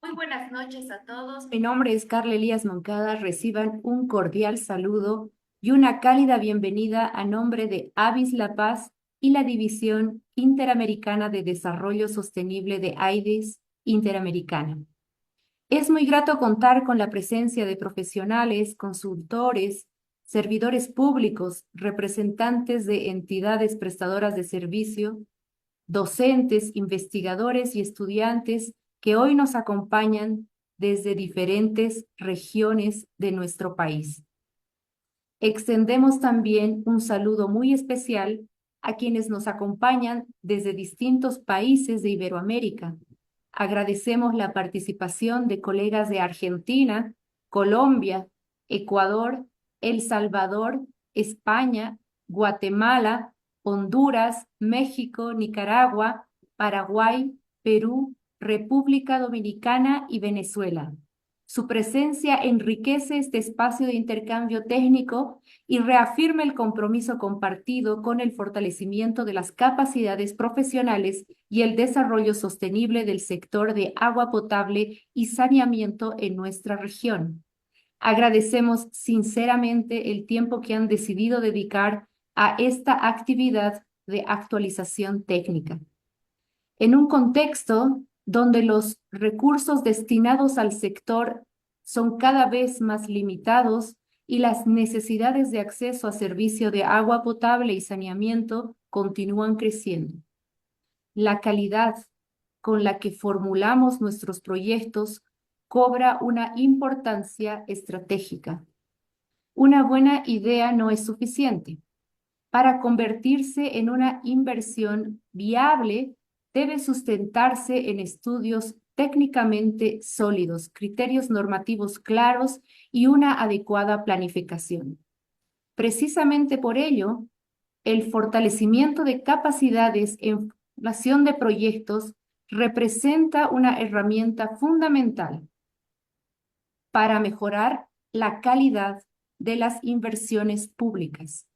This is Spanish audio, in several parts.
Muy buenas noches a todos. Mi nombre es Carla Elías Moncada. Reciban un cordial saludo y una cálida bienvenida a nombre de Avis La Paz y la División Interamericana de Desarrollo Sostenible de AIDS Interamericana. Es muy grato contar con la presencia de profesionales, consultores, servidores públicos, representantes de entidades prestadoras de servicio, docentes, investigadores y estudiantes que hoy nos acompañan desde diferentes regiones de nuestro país. Extendemos también un saludo muy especial a quienes nos acompañan desde distintos países de Iberoamérica. Agradecemos la participación de colegas de Argentina, Colombia, Ecuador, El Salvador, España, Guatemala, Honduras, México, Nicaragua, Paraguay, Perú, República Dominicana y Venezuela. Su presencia enriquece este espacio de intercambio técnico y reafirma el compromiso compartido con el fortalecimiento de las capacidades profesionales y el desarrollo sostenible del sector de agua potable y saneamiento en nuestra región. Agradecemos sinceramente el tiempo que han decidido dedicar a esta actividad de actualización técnica. En un contexto donde los recursos destinados al sector son cada vez más limitados y las necesidades de acceso a servicio de agua potable y saneamiento continúan creciendo. La calidad con la que formulamos nuestros proyectos cobra una importancia estratégica. Una buena idea no es suficiente. Para convertirse en una inversión viable, debe sustentarse en estudios técnicamente sólidos, criterios normativos claros y una adecuada planificación. Precisamente por ello, el fortalecimiento de capacidades en formulación de proyectos representa una herramienta fundamental para mejorar la calidad de las inversiones públicas,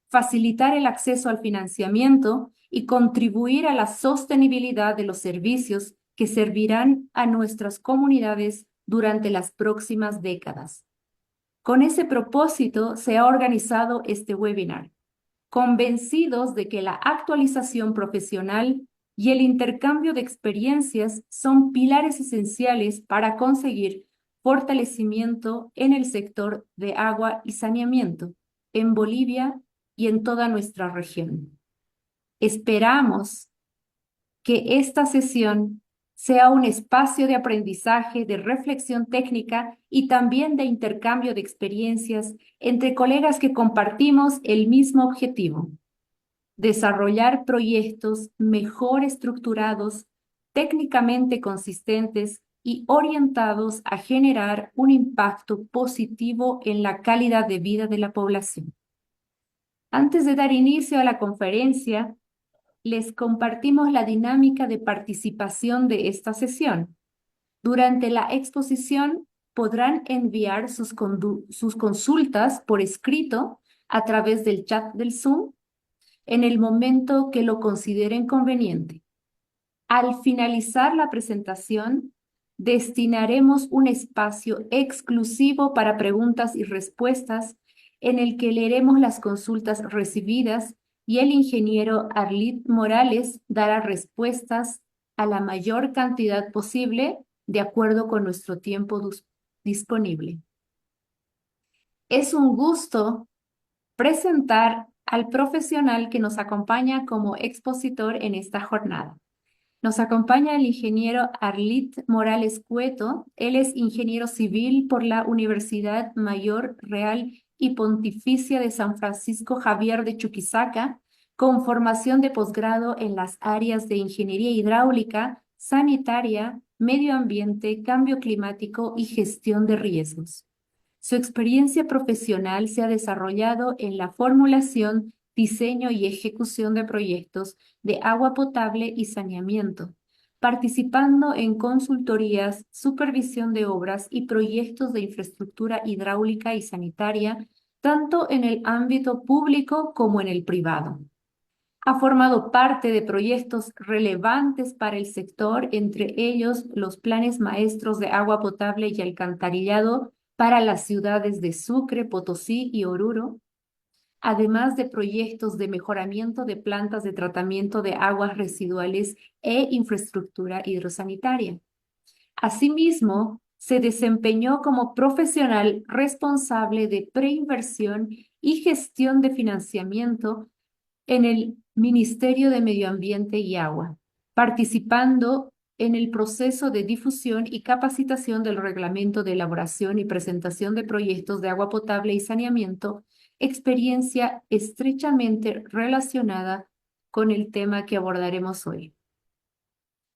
facilitar el acceso al financiamiento y contribuir a la sostenibilidad de los servicios que servirán a nuestras comunidades durante las próximas décadas. Con ese propósito se ha organizado este webinar, convencidos de que la actualización profesional y el intercambio de experiencias son pilares esenciales para conseguir fortalecimiento en el sector de agua y saneamiento en Bolivia y en toda nuestra región. Esperamos que esta sesión sea un espacio de aprendizaje, de reflexión técnica y también de intercambio de experiencias entre colegas que compartimos el mismo objetivo: desarrollar proyectos mejor estructurados, técnicamente consistentes y orientados a generar un impacto positivo en la calidad de vida de la población. Antes de dar inicio a la conferencia, les compartimos la dinámica de participación de esta sesión. Durante la exposición podrán enviar sus consultas por escrito a través del chat del Zoom en el momento que lo consideren conveniente. Al finalizar la presentación, destinaremos un espacio exclusivo para preguntas y respuestas en el que leeremos las consultas recibidas y el ingeniero Arlit Morales dará respuestas a la mayor cantidad posible de acuerdo con nuestro tiempo disponible. Es un gusto presentar al profesional que nos acompaña como expositor en esta jornada. Nos acompaña el ingeniero Arlit Morales Cueto. Él es ingeniero civil por la Universidad Mayor Real y Pontificia de San Francisco Javier de Chuquisaca, con formación de posgrado en las áreas de ingeniería hidráulica, sanitaria, medio ambiente, cambio climático y gestión de riesgos. Su experiencia profesional se ha desarrollado en la formulación, diseño y ejecución de proyectos de agua potable y saneamiento, participando en consultorías, supervisión de obras y proyectos de infraestructura hidráulica y sanitaria, tanto en el ámbito público como en el privado. Ha formado parte de proyectos relevantes para el sector, entre ellos los planes maestros de agua potable y alcantarillado para las ciudades de Sucre, Potosí y Oruro, además de proyectos de mejoramiento de plantas de tratamiento de aguas residuales e infraestructura hidrosanitaria. Asimismo, se desempeñó como profesional responsable de preinversión y gestión de financiamiento en el Ministerio de Medio Ambiente y Agua, participando en el proceso de difusión y capacitación del reglamento de elaboración y presentación de proyectos de agua potable y saneamiento, experiencia estrechamente relacionada con el tema que abordaremos hoy.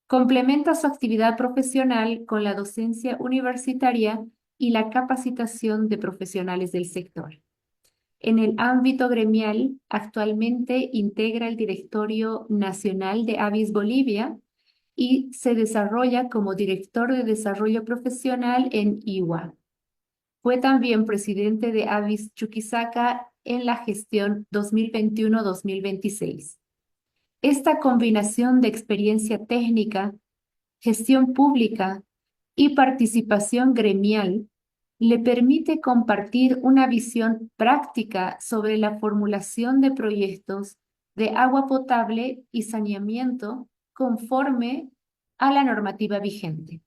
Complementa su actividad profesional con la docencia universitaria y la capacitación de profesionales del sector. En el ámbito gremial, actualmente integra el Directorio Nacional de Avis Bolivia y se desarrolla como director de desarrollo profesional en IWA. Fue también presidente de Avis Chuquisaca en la gestión 2021-2026. Esta combinación de experiencia técnica, gestión pública y participación gremial le permite compartir una visión práctica sobre la formulación de proyectos de agua potable y saneamiento conforme a la normativa vigente.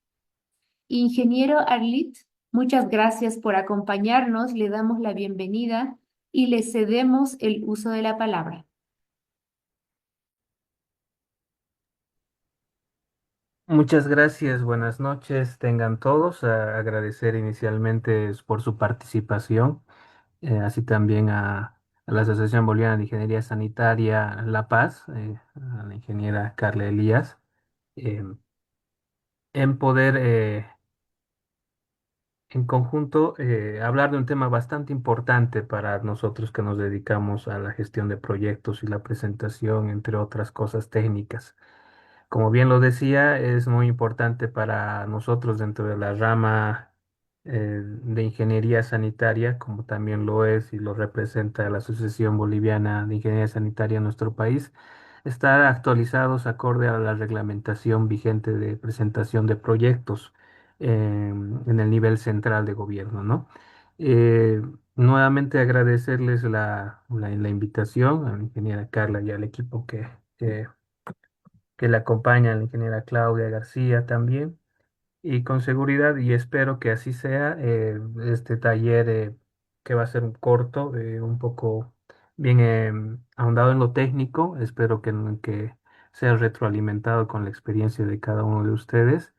Ingeniero Arlit, muchas gracias por acompañarnos, le damos la bienvenida y le cedemos el uso de la palabra. Muchas gracias, buenas noches, tengan todos. Agradecer inicialmente por su participación, así también a la Asociación Boliviana de Ingeniería Sanitaria La Paz, a la ingeniera Carla Elías, eh, en poder en conjunto hablar de un tema bastante importante para nosotros que nos dedicamos a la gestión de proyectos y la presentación, entre otras cosas técnicas. Como bien lo decía, es muy importante para nosotros dentro de la rama de ingeniería sanitaria, como también lo es y lo representa la Asociación Boliviana de Ingeniería Sanitaria en nuestro país, estar actualizados acorde a la reglamentación vigente de presentación de proyectos en el nivel central de gobierno, ¿no? Eh, Nuevamente agradecerles la invitación a la ingeniera Carla y al equipo que le acompaña, la ingeniera Claudia García también, y con seguridad, y espero que así sea, este taller que va a ser un corto, un poco bien ahondado en lo técnico, espero que sea retroalimentado con la experiencia de cada uno de ustedes.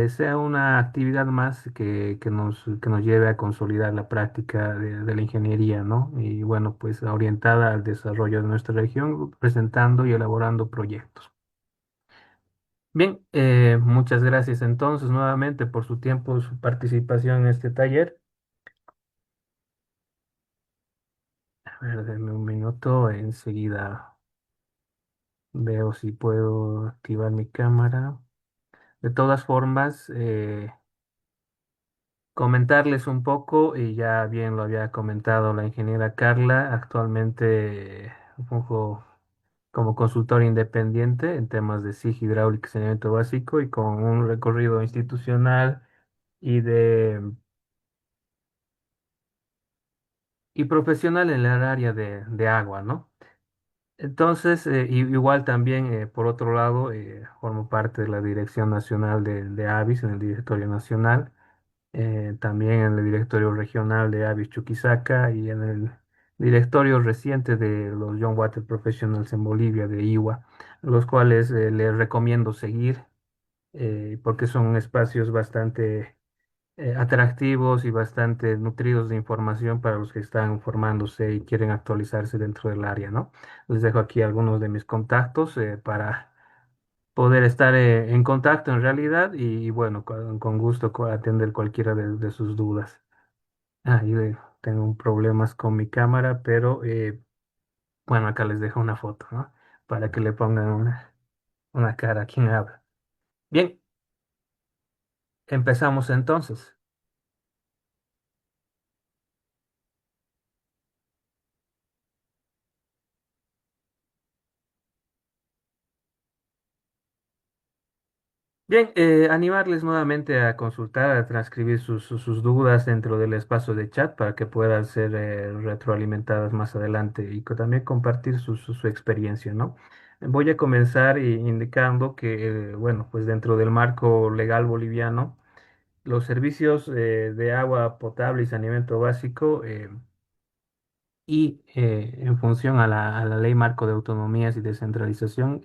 Sea una actividad más que nos lleve a consolidar la práctica de la ingeniería, ¿no? Y bueno, pues orientada al desarrollo de nuestra región, presentando y elaborando proyectos. Bien, muchas gracias entonces nuevamente por su tiempo, su participación en este taller. A ver, denme un minuto, enseguida veo si puedo activar mi cámara. De todas formas, comentarles un poco, y ya bien lo había comentado la ingeniera Carla, actualmente funjo como consultor independiente en temas de SIG, hidráulica y saneamiento básico, y con un recorrido institucional y profesional en el área de agua, ¿no? Entonces, igual también, por otro lado, formo parte de la Dirección Nacional de Avis, en el Directorio Nacional, también en el Directorio Regional de Avis Chuquisaca y en el directorio reciente de los Young Water Professionals en Bolivia, de IWA, los cuales les recomiendo seguir, porque son espacios bastante atractivos y bastante nutridos de información para los que están formándose y quieren actualizarse dentro del área, ¿no? Les dejo aquí algunos de mis contactos para poder estar en contacto en realidad y bueno, con gusto atender cualquiera de sus dudas. Yo tengo problemas con mi cámara, pero bueno, acá les dejo una foto, ¿no? Para que le pongan una cara a quien habla. Bien, empezamos entonces. Bien, animarles nuevamente a consultar, a transcribir sus dudas dentro del espacio de chat para que puedan ser retroalimentadas más adelante y también compartir su experiencia, ¿no? Voy a comenzar indicando que, bueno, pues dentro del marco legal boliviano, los servicios de agua potable y saneamiento básico en función a la Ley Marco de Autonomías y Descentralización,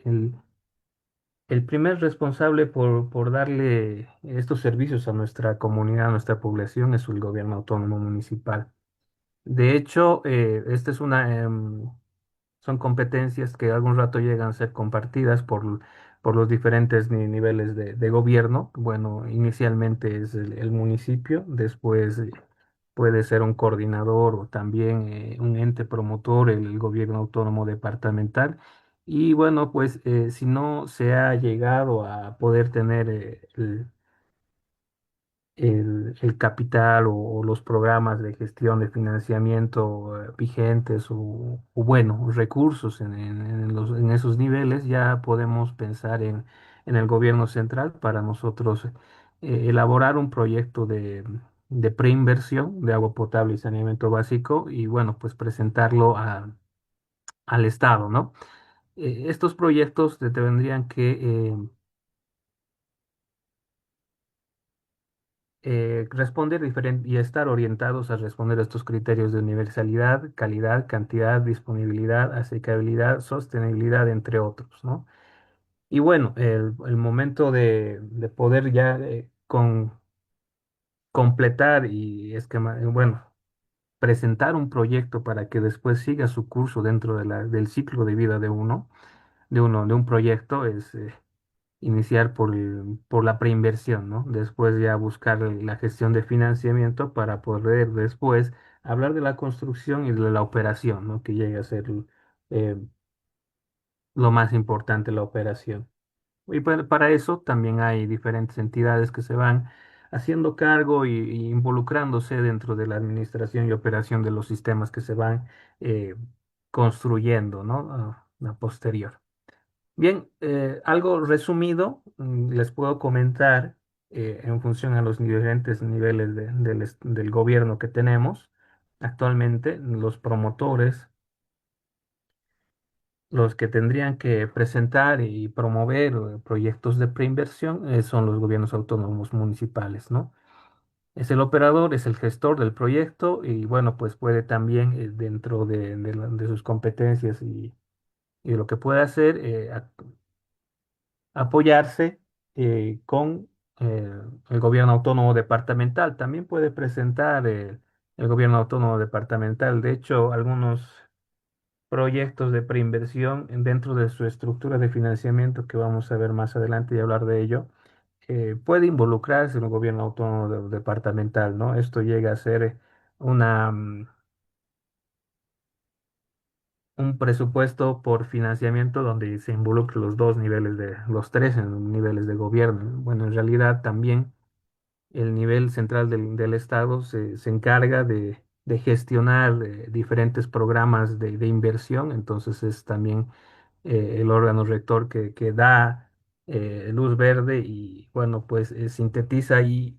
el primer responsable por darle estos servicios a nuestra comunidad, a nuestra población, es el gobierno autónomo municipal. De hecho, son competencias que algún rato llegan a ser compartidas por los diferentes niveles de gobierno. Bueno, inicialmente es el municipio, después puede ser un coordinador o también un ente promotor, el gobierno autónomo departamental. Y bueno, pues si no se ha llegado a poder tener el capital o los programas de gestión de financiamiento vigentes o, bueno, recursos en esos niveles, ya podemos pensar en el gobierno central para nosotros elaborar un proyecto de preinversión de agua potable y saneamiento básico y, bueno, pues presentarlo al Estado, ¿no? Estos proyectos tendrían que responder y estar orientados a responder a estos criterios de universalidad, calidad, cantidad, disponibilidad, asequibilidad, sostenibilidad, entre otros, ¿no? Y bueno, el momento de poder ya completar bueno, presentar un proyecto para que después siga su curso dentro del ciclo de vida de un proyecto es iniciar por la preinversión, ¿no? Después ya buscar la gestión de financiamiento para poder después hablar de la construcción y de la operación, ¿no? Que llegue a ser eh, lo más importante, la operación. Y para eso también hay diferentes entidades que se van haciendo cargo y involucrándose dentro de la administración y operación de los sistemas que se van eh, construyendo, ¿no? A posterior. Bien, algo resumido, les puedo comentar en función a los diferentes niveles del gobierno que tenemos. Actualmente, los promotores, los que tendrían que presentar y promover proyectos de preinversión, son los gobiernos autónomos municipales, ¿no? Es el operador, es el gestor del proyecto y bueno, pues puede también dentro de sus competencias y lo que puede hacer, apoyarse con eh, el gobierno autónomo departamental. También puede presentar el gobierno autónomo departamental. De hecho, algunos proyectos de preinversión dentro de su estructura de financiamiento, que vamos a ver más adelante y hablar de ello, puede involucrarse en el gobierno autónomo departamental, ¿no? Esto llega a ser una, mm, un presupuesto por financiamiento donde se involucran los dos niveles los tres niveles de gobierno. Bueno, en realidad también el nivel central del Estado se encarga de gestionar diferentes programas de inversión, entonces es también el órgano rector que da luz verde y, bueno, pues sintetiza y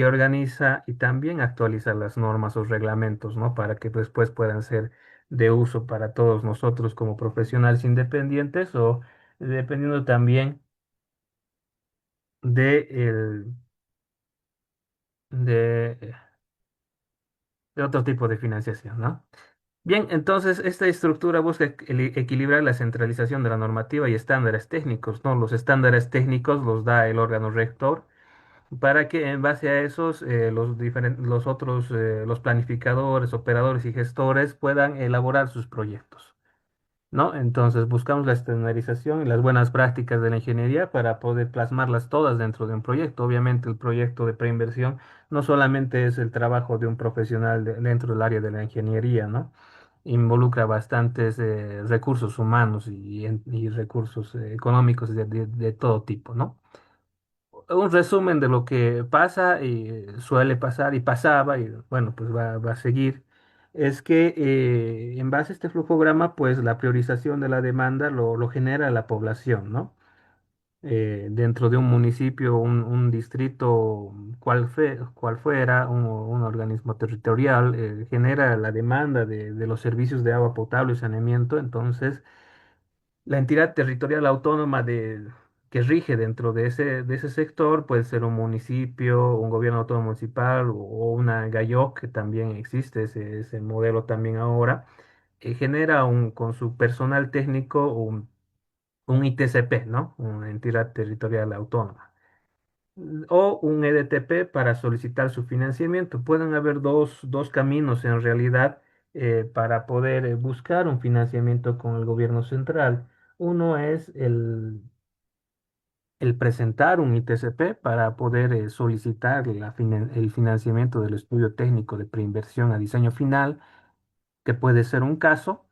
organiza y también actualiza las normas o reglamentos, ¿no? Para que después puedan ser de uso para todos nosotros como profesionales independientes o dependiendo también de, el, de, de otro tipo de financiación, ¿no? Bien, entonces esta estructura busca equilibrar la centralización de la normativa y estándares técnicos, ¿no? Los estándares técnicos los da el órgano rector para que en base a esos los planificadores, operadores y gestores puedan elaborar sus proyectos, ¿no? Entonces buscamos la estandarización y las buenas prácticas de la ingeniería para poder plasmarlas todas dentro de un proyecto. Obviamente el proyecto de preinversión no solamente es el trabajo de un profesional dentro del área de la ingeniería, ¿no? Involucra bastantes recursos humanos y recursos económicos de todo tipo, ¿no? Un resumen de lo que pasa y suele pasar y pasaba y bueno, pues va a seguir, es que en base a este flujograma, pues la priorización de la demanda lo genera la población, ¿no? dentro de un municipio, un distrito, cual fuera, un organismo territorial, genera la demanda de los servicios de agua potable y saneamiento. Entonces, la entidad territorial autónoma que rige dentro de ese sector puede ser un municipio, un gobierno autónomo municipal o una GAYOC, que también existe ese modelo también ahora, genera con su personal técnico un ITCP, ¿no? Una entidad territorial autónoma. O un EDTP para solicitar su financiamiento. Pueden haber dos caminos en realidad para poder buscar un financiamiento con el gobierno central. Uno es el presentar un ITCP para poder solicitar el financiamiento del estudio técnico de preinversión a diseño final, que puede ser un caso,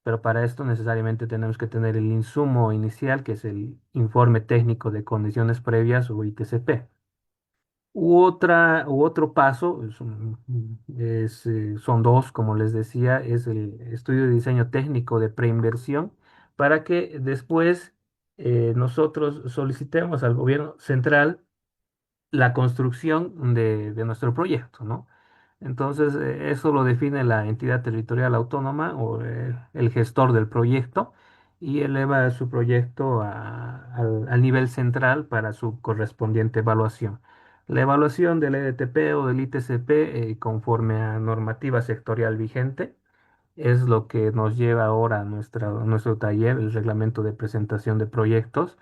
pero para esto necesariamente tenemos que tener el insumo inicial, que es el informe técnico de condiciones previas o ITCP. U otro paso, son dos, como les decía, es el estudio de diseño técnico de preinversión, para que después nosotros solicitemos al gobierno central la construcción de nuestro proyecto, ¿no? Entonces, eso lo define la entidad territorial autónoma o el gestor del proyecto, y eleva su proyecto al nivel central para su correspondiente evaluación. La evaluación del EDTP o del ITCP, conforme a normativa sectorial vigente, es lo que nos lleva ahora a nuestro taller, el reglamento de presentación de proyectos,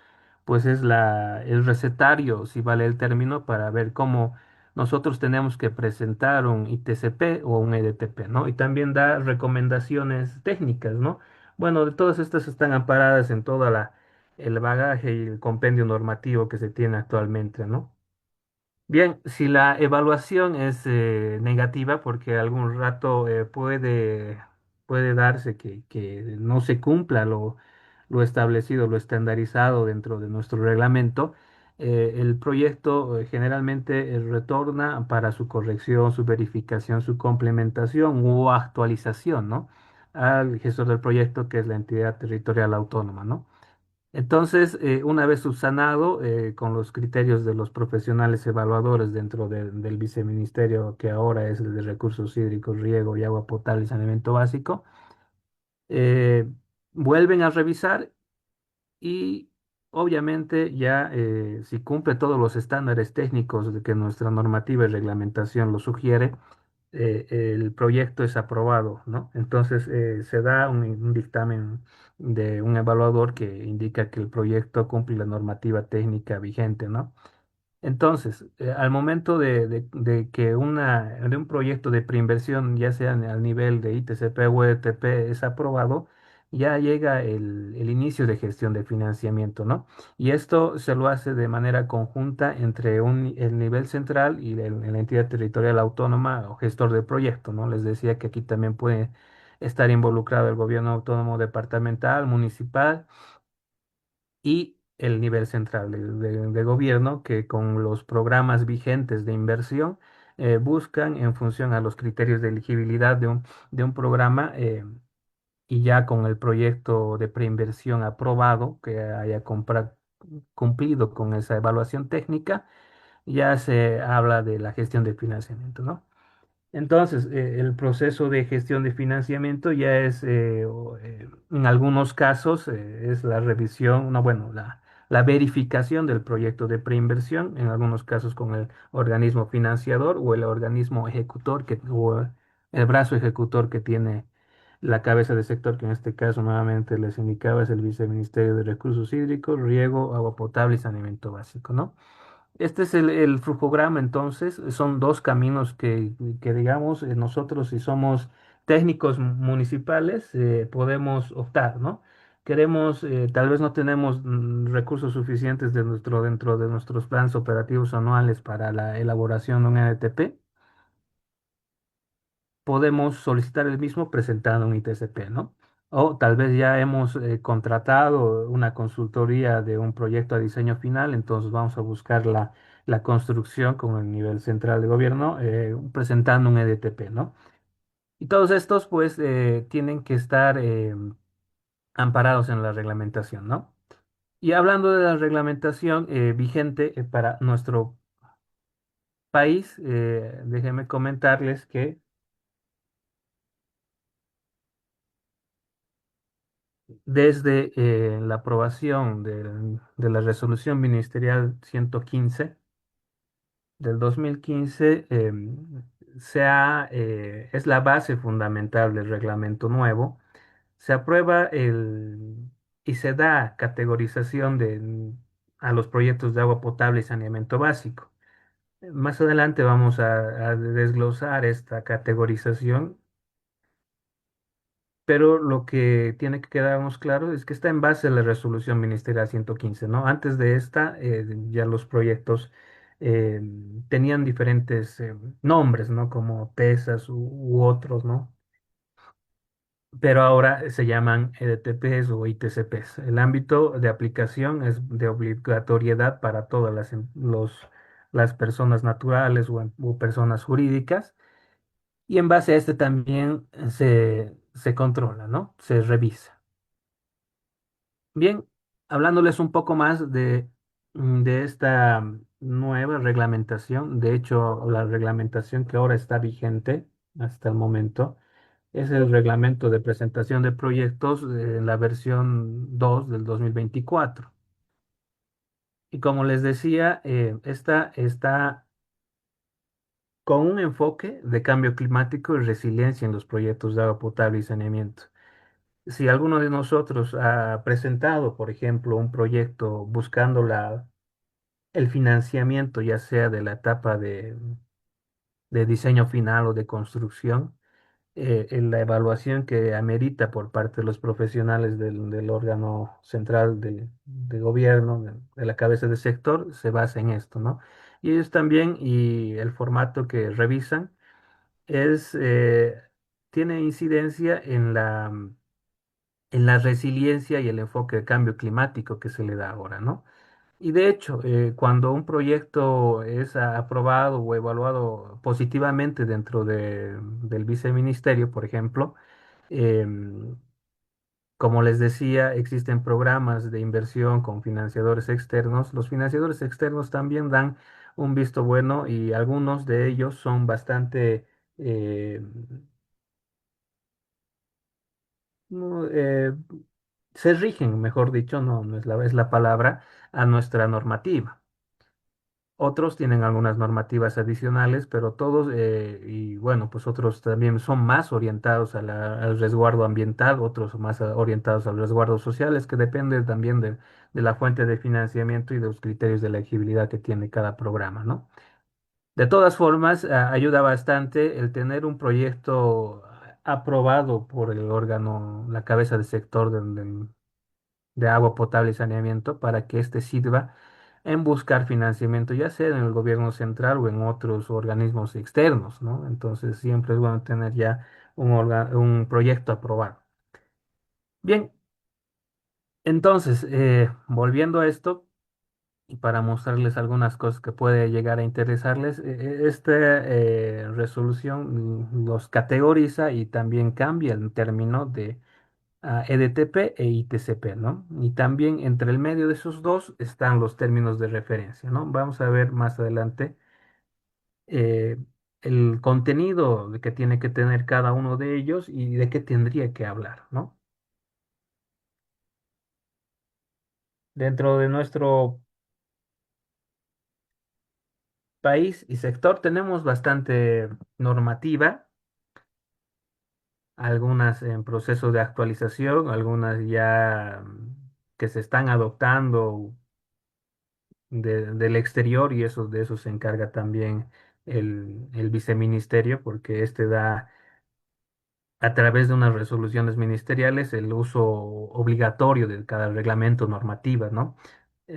pues es el recetario, si vale el término, para ver cómo nosotros tenemos que presentar un ITCP o un EDTP, ¿no? Y también da recomendaciones técnicas, ¿no? Bueno, de todas estas están amparadas en el bagaje y el compendio normativo que se tiene actualmente, ¿no? Bien, si la evaluación es negativa, porque algún rato puede darse que no se cumpla lo establecido, lo estandarizado dentro de nuestro reglamento, el proyecto generalmente retorna para su corrección, su verificación, su complementación o actualización, ¿no? Al gestor del proyecto, que es la entidad territorial autónoma, ¿no? Entonces, una vez subsanado, con los criterios de los profesionales evaluadores dentro del viceministerio, que ahora es el de Recursos Hídricos, Riego y Agua Potable y Saneamiento Básico, eh, vuelven a revisar y obviamente ya, si cumple todos los estándares técnicos de que nuestra normativa y reglamentación lo sugiere, el proyecto es aprobado, ¿no? Entonces, se da un dictamen de un evaluador que indica que el proyecto cumple la normativa técnica vigente, ¿no? Entonces, al momento de que de un proyecto de preinversión, ya sea al nivel de ITCP o EDTP, es aprobado, ya llega el inicio de gestión de financiamiento, ¿no? Y esto se lo hace de manera conjunta entre el nivel central y la entidad territorial autónoma o gestor del proyecto, ¿no? Les decía que aquí también puede estar involucrado el gobierno autónomo departamental, municipal y el nivel central de gobierno, que con los programas vigentes de inversión buscan, en función a los criterios de elegibilidad de un programa, y ya con el proyecto de preinversión aprobado, que haya cumplido con esa evaluación técnica, ya se habla de la gestión de financiamiento, ¿no? Entonces, el proceso de gestión de financiamiento ya es, en algunos casos, es la revisión, no, bueno, la verificación del proyecto de preinversión, en algunos casos con el organismo financiador o el organismo ejecutor, o el brazo ejecutor que tiene la cabeza de sector, que en este caso nuevamente les indicaba es el Viceministerio de Recursos Hídricos, Riego, Agua Potable y Saneamiento Básico, ¿no? Este es el flujograma. Entonces, son dos caminos que digamos, nosotros, si somos técnicos municipales, podemos optar, ¿no? Queremos, tal vez no tenemos recursos suficientes dentro de nuestros planes operativos anuales para la elaboración de un NTP, podemos solicitar el mismo presentando un ITCP, ¿no? O tal vez ya hemos contratado una consultoría de un proyecto a diseño final, entonces vamos a buscar la construcción con el nivel central de gobierno, presentando un EDTP, ¿no? Y todos estos, pues, tienen que estar amparados en la reglamentación, ¿no? Y hablando de la reglamentación vigente para nuestro país, déjenme comentarles que desde la aprobación de la resolución ministerial 115 del 2015, es la base fundamental del reglamento nuevo. Se aprueba y se da categorización a los proyectos de agua potable y saneamiento básico. Más adelante vamos a desglosar esta categorización, pero lo que tiene que quedarnos claro es que está en base a la resolución ministerial 115, ¿no? Antes de esta, ya los proyectos eh, tenían diferentes nombres, ¿no? Como TESAS u otros, ¿no? Pero ahora se llaman EDTPs o ITCPs. El ámbito de aplicación es de obligatoriedad para todas las personas naturales o personas jurídicas. Y en base a este también se controla, ¿no? Se revisa. Bien, hablándoles un poco más de esta nueva reglamentación, de hecho, la reglamentación que ahora está vigente hasta el momento es el reglamento de presentación de proyectos en la versión 2 del 2024. Y como les decía, esta está con un enfoque de cambio climático y resiliencia en los proyectos de agua potable y saneamiento. Si alguno de nosotros ha presentado, por ejemplo, un proyecto buscando el financiamiento, ya sea de la etapa de diseño final o de construcción, en la evaluación que amerita por parte de los profesionales del órgano central de gobierno, de la cabeza de sector, se basa en esto, ¿no? Y ellos también, y el formato que revisan tiene incidencia en la resiliencia y el enfoque de cambio climático que se le da ahora, ¿no? Y de hecho, cuando un proyecto es aprobado o evaluado positivamente dentro del viceministerio, por ejemplo, em, como les decía, existen programas de inversión con financiadores externos. Los financiadores externos también dan un visto bueno y algunos de ellos son bastante eh, no, se rigen, mejor dicho, no es la palabra, a nuestra normativa. Otros tienen algunas normativas adicionales, pero todos, y bueno, pues otros también son más orientados al resguardo ambiental, otros más orientados al resguardo social, es que depende también de la fuente de financiamiento y de los criterios de elegibilidad que tiene cada programa, ¿no? De todas formas, ayuda bastante el tener un proyecto aprobado por el órgano, la cabeza de sector de agua potable y saneamiento para que éste sirva en buscar financiamiento, ya sea en el gobierno central o en otros organismos externos, ¿no? Entonces siempre es bueno tener ya un proyecto aprobado. Bien, entonces, volviendo a esto, y para mostrarles algunas cosas que puede llegar a interesarles, esta resolución los categoriza y también cambia el término de EDTP e ITCP, ¿no? Y también entre el medio de esos dos están los términos de referencia, ¿no? Vamos a ver más adelante eh, el contenido que tiene que tener cada uno de ellos y de qué tendría que hablar, ¿no? Dentro de nuestro país y sector tenemos bastante normativa, algunas en proceso de actualización, algunas ya que se están adoptando del exterior y de eso se encarga también el viceministerio porque este da a través de unas resoluciones ministeriales el uso obligatorio de cada reglamento normativa, ¿no?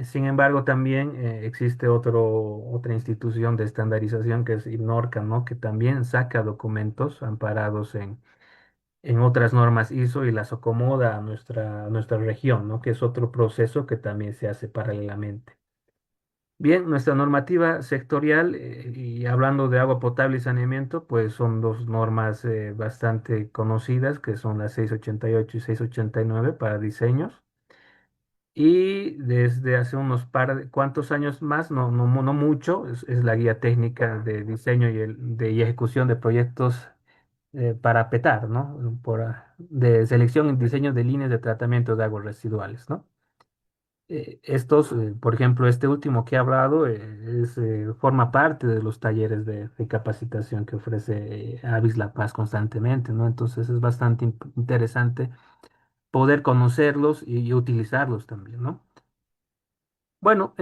Sin embargo, también existe otra institución de estandarización que es INORCA, ¿no? Que también saca documentos amparados en otras normas ISO y las acomoda a nuestra región, ¿no? Que es otro proceso que también se hace paralelamente. Bien, nuestra normativa sectorial, y hablando de agua potable y saneamiento, pues son dos normas bastante conocidas, que son las 688 y 689 para diseños. Y desde hace unos cuantos años más, no mucho, es la guía técnica de diseño y ejecución de proyectos para PETAR, ¿no? De selección y diseño de líneas de tratamiento de aguas residuales, ¿no? Por ejemplo, este último que he hablado, forma parte de los talleres de capacitación que ofrece Avis La Paz constantemente, ¿no? Entonces es bastante interesante poder conocerlos y utilizarlos también, ¿no? Bueno,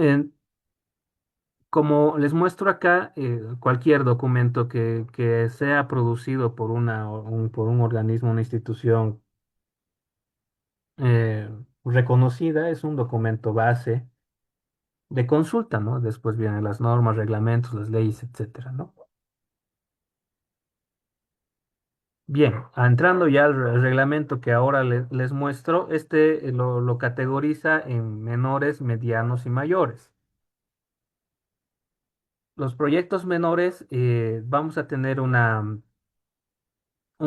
como les muestro acá, cualquier documento que sea producido por por un organismo, una institución eh, reconocida, es un documento base de consulta, ¿no? Después vienen las normas, reglamentos, las leyes, etcétera, ¿no? Bien, entrando ya al reglamento que ahora les muestro, lo categoriza en menores, medianos y mayores. Los proyectos menores, vamos a tener un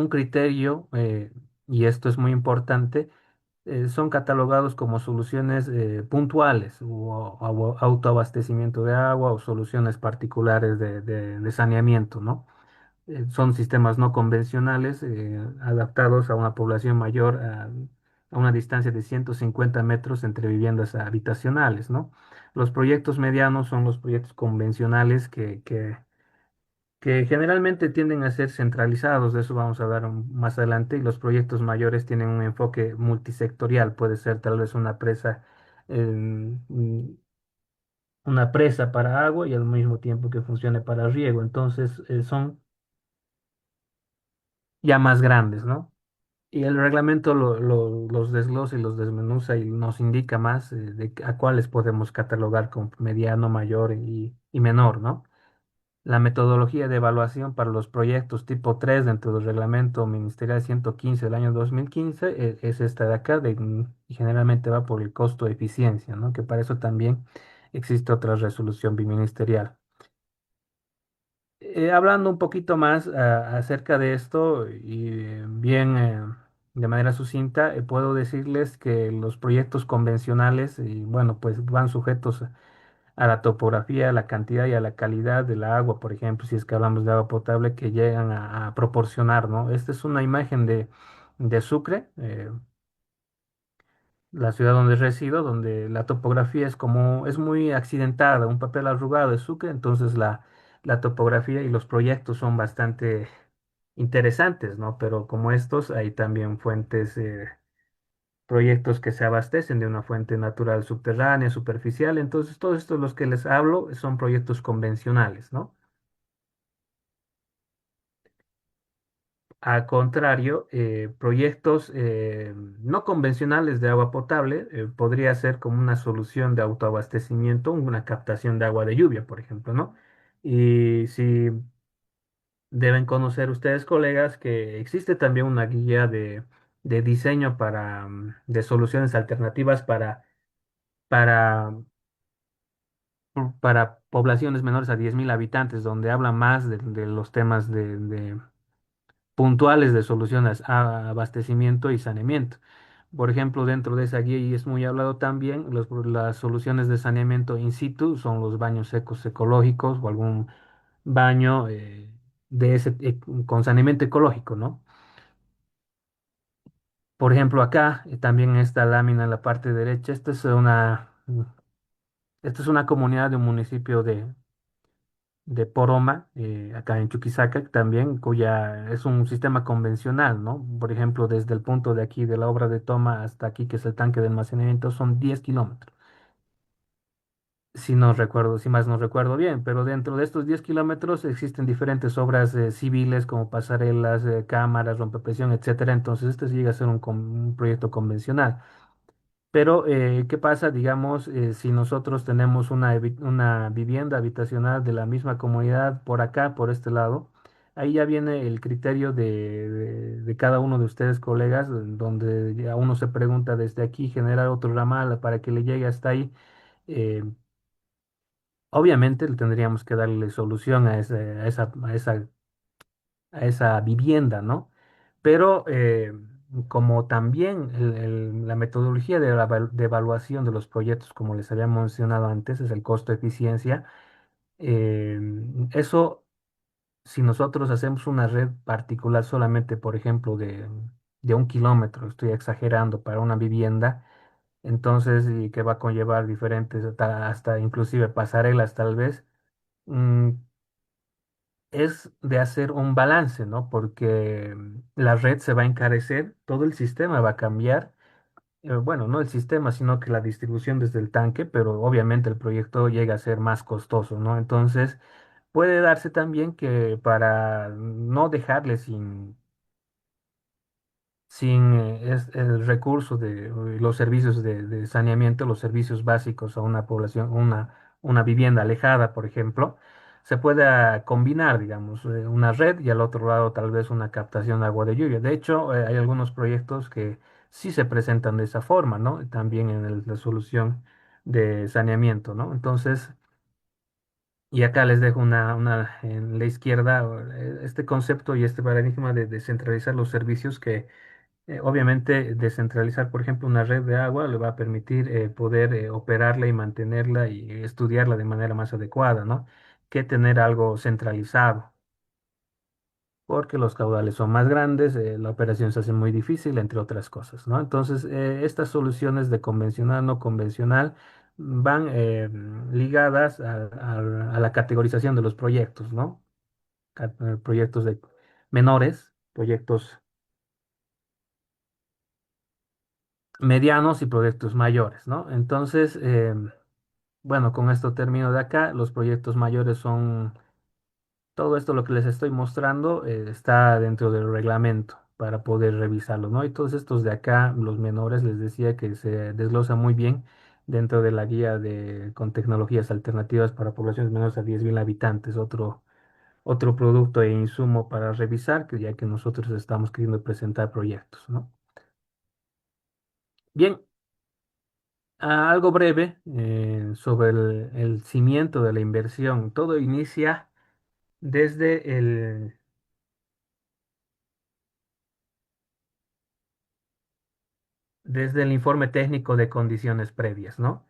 criterio, y esto es muy importante, son catalogados como soluciones puntuales o autoabastecimiento de agua o soluciones particulares de saneamiento, ¿no? Son sistemas no convencionales adaptados a una población mayor a una distancia de 150 metros entre viviendas habitacionales, ¿no? Los proyectos medianos son los proyectos convencionales que generalmente tienden a ser centralizados, de eso vamos a hablar más adelante, y los proyectos mayores tienen un enfoque multisectorial, puede ser tal vez una presa para agua y al mismo tiempo que funcione para riego, entonces son ya más grandes, ¿no? Y el reglamento los desglosa y los desmenuza y nos indica más a cuáles podemos catalogar como mediano, mayor y menor, ¿no? La metodología de evaluación para los proyectos tipo 3 dentro del reglamento ministerial 115 del año 2015 es esta de acá, y generalmente va por el costo de eficiencia, ¿no? Que para eso también existe otra resolución biministerial. Hablando un poquito más acerca de esto y bien de manera sucinta, puedo decirles que los proyectos convencionales, y bueno, pues van sujetos a la topografía, a la cantidad y a la calidad del agua, por ejemplo, si es que hablamos de agua potable que llegan a proporcionar, ¿no? Esta es una imagen de Sucre, la ciudad donde resido, donde la topografía es muy accidentada, un papel arrugado de Sucre, entonces la topografía y los proyectos son bastante interesantes, ¿no? Pero como estos, hay también proyectos que se abastecen de una fuente natural subterránea, superficial. Entonces, todos estos los que les hablo son proyectos convencionales, ¿no? Al contrario, proyectos no convencionales de agua potable podría ser como una solución de autoabastecimiento, una captación de agua de lluvia, por ejemplo, ¿no? Y si deben conocer ustedes, colegas, que existe también una guía de diseño de soluciones alternativas para para poblaciones menores a 10.000 habitantes, donde habla más de los temas puntuales de soluciones a abastecimiento y saneamiento. Por ejemplo, dentro de esa guía, y es muy hablado también, las soluciones de saneamiento in situ son los baños secos ecológicos o algún baño con saneamiento ecológico, ¿no? Por ejemplo, acá también esta lámina en la parte derecha, esta es una comunidad de un municipio de Poroma, acá en Chuquisaca también, cuya es un sistema convencional, ¿no? Por ejemplo, desde el punto de aquí de la obra de toma hasta aquí, que es el tanque de almacenamiento, son 10 kilómetros. Si no recuerdo, si más no recuerdo bien, pero dentro de estos 10 kilómetros existen diferentes obras civiles como pasarelas, cámaras, rompepresión, etcétera. Entonces, este sí llega a ser un proyecto convencional. Pero, ¿qué pasa, digamos, si nosotros tenemos una vivienda habitacional de la misma comunidad por acá, por este lado? Ahí ya viene el criterio de cada uno de ustedes, colegas, donde ya uno se pregunta desde aquí generar otro ramal para que le llegue hasta ahí. eh, Obviamente tendríamos que darle solución a esa vivienda, ¿no? Pero como también la metodología de, de evaluación de los proyectos, como les había mencionado antes, es el costo-eficiencia. eh, Eso, si nosotros hacemos una red particular solamente, por ejemplo, de 1 kilómetro, estoy exagerando, para una vivienda, entonces, y que va a conllevar diferentes, hasta inclusive pasarelas tal vez, mm, es de hacer un balance, ¿no? Porque la red se va a encarecer, todo el sistema va a cambiar. Bueno, no el sistema, sino que la distribución desde el tanque, pero obviamente el proyecto llega a ser más costoso, ¿no? Entonces, puede darse también que para no dejarle sin el recurso de los servicios de saneamiento, los servicios básicos a una población, una vivienda alejada, por ejemplo, se pueda combinar, digamos, una red y al otro lado tal vez una captación de agua de lluvia. De hecho, hay algunos proyectos que sí se presentan de esa forma, ¿no? También en la solución de saneamiento, ¿no? Entonces, y acá les dejo una en la izquierda, este concepto y este paradigma de descentralizar los servicios que obviamente, descentralizar, por ejemplo, una red de agua le va a permitir poder operarla y mantenerla y estudiarla de manera más adecuada, ¿no? Que tener algo centralizado, porque los caudales son más grandes, la operación se hace muy difícil, entre otras cosas, ¿no? Entonces, estas soluciones de convencional, no convencional, van ligadas a la categorización de los proyectos, ¿no? Proyectos de menores, proyectos medianos y proyectos mayores, ¿no? Entonces, bueno, con esto termino de acá. Los proyectos mayores son todo esto lo que les estoy mostrando, está dentro del reglamento para poder revisarlo, ¿no? Y todos estos de acá, los menores, les decía que se desglosa muy bien dentro de la guía de con tecnologías alternativas para poblaciones menores a 10.000 habitantes, otro producto e insumo para revisar, que ya que nosotros estamos queriendo presentar proyectos, ¿no? Bien, algo breve sobre el cimiento de la inversión. Todo inicia desde desde el informe técnico de condiciones previas, ¿no?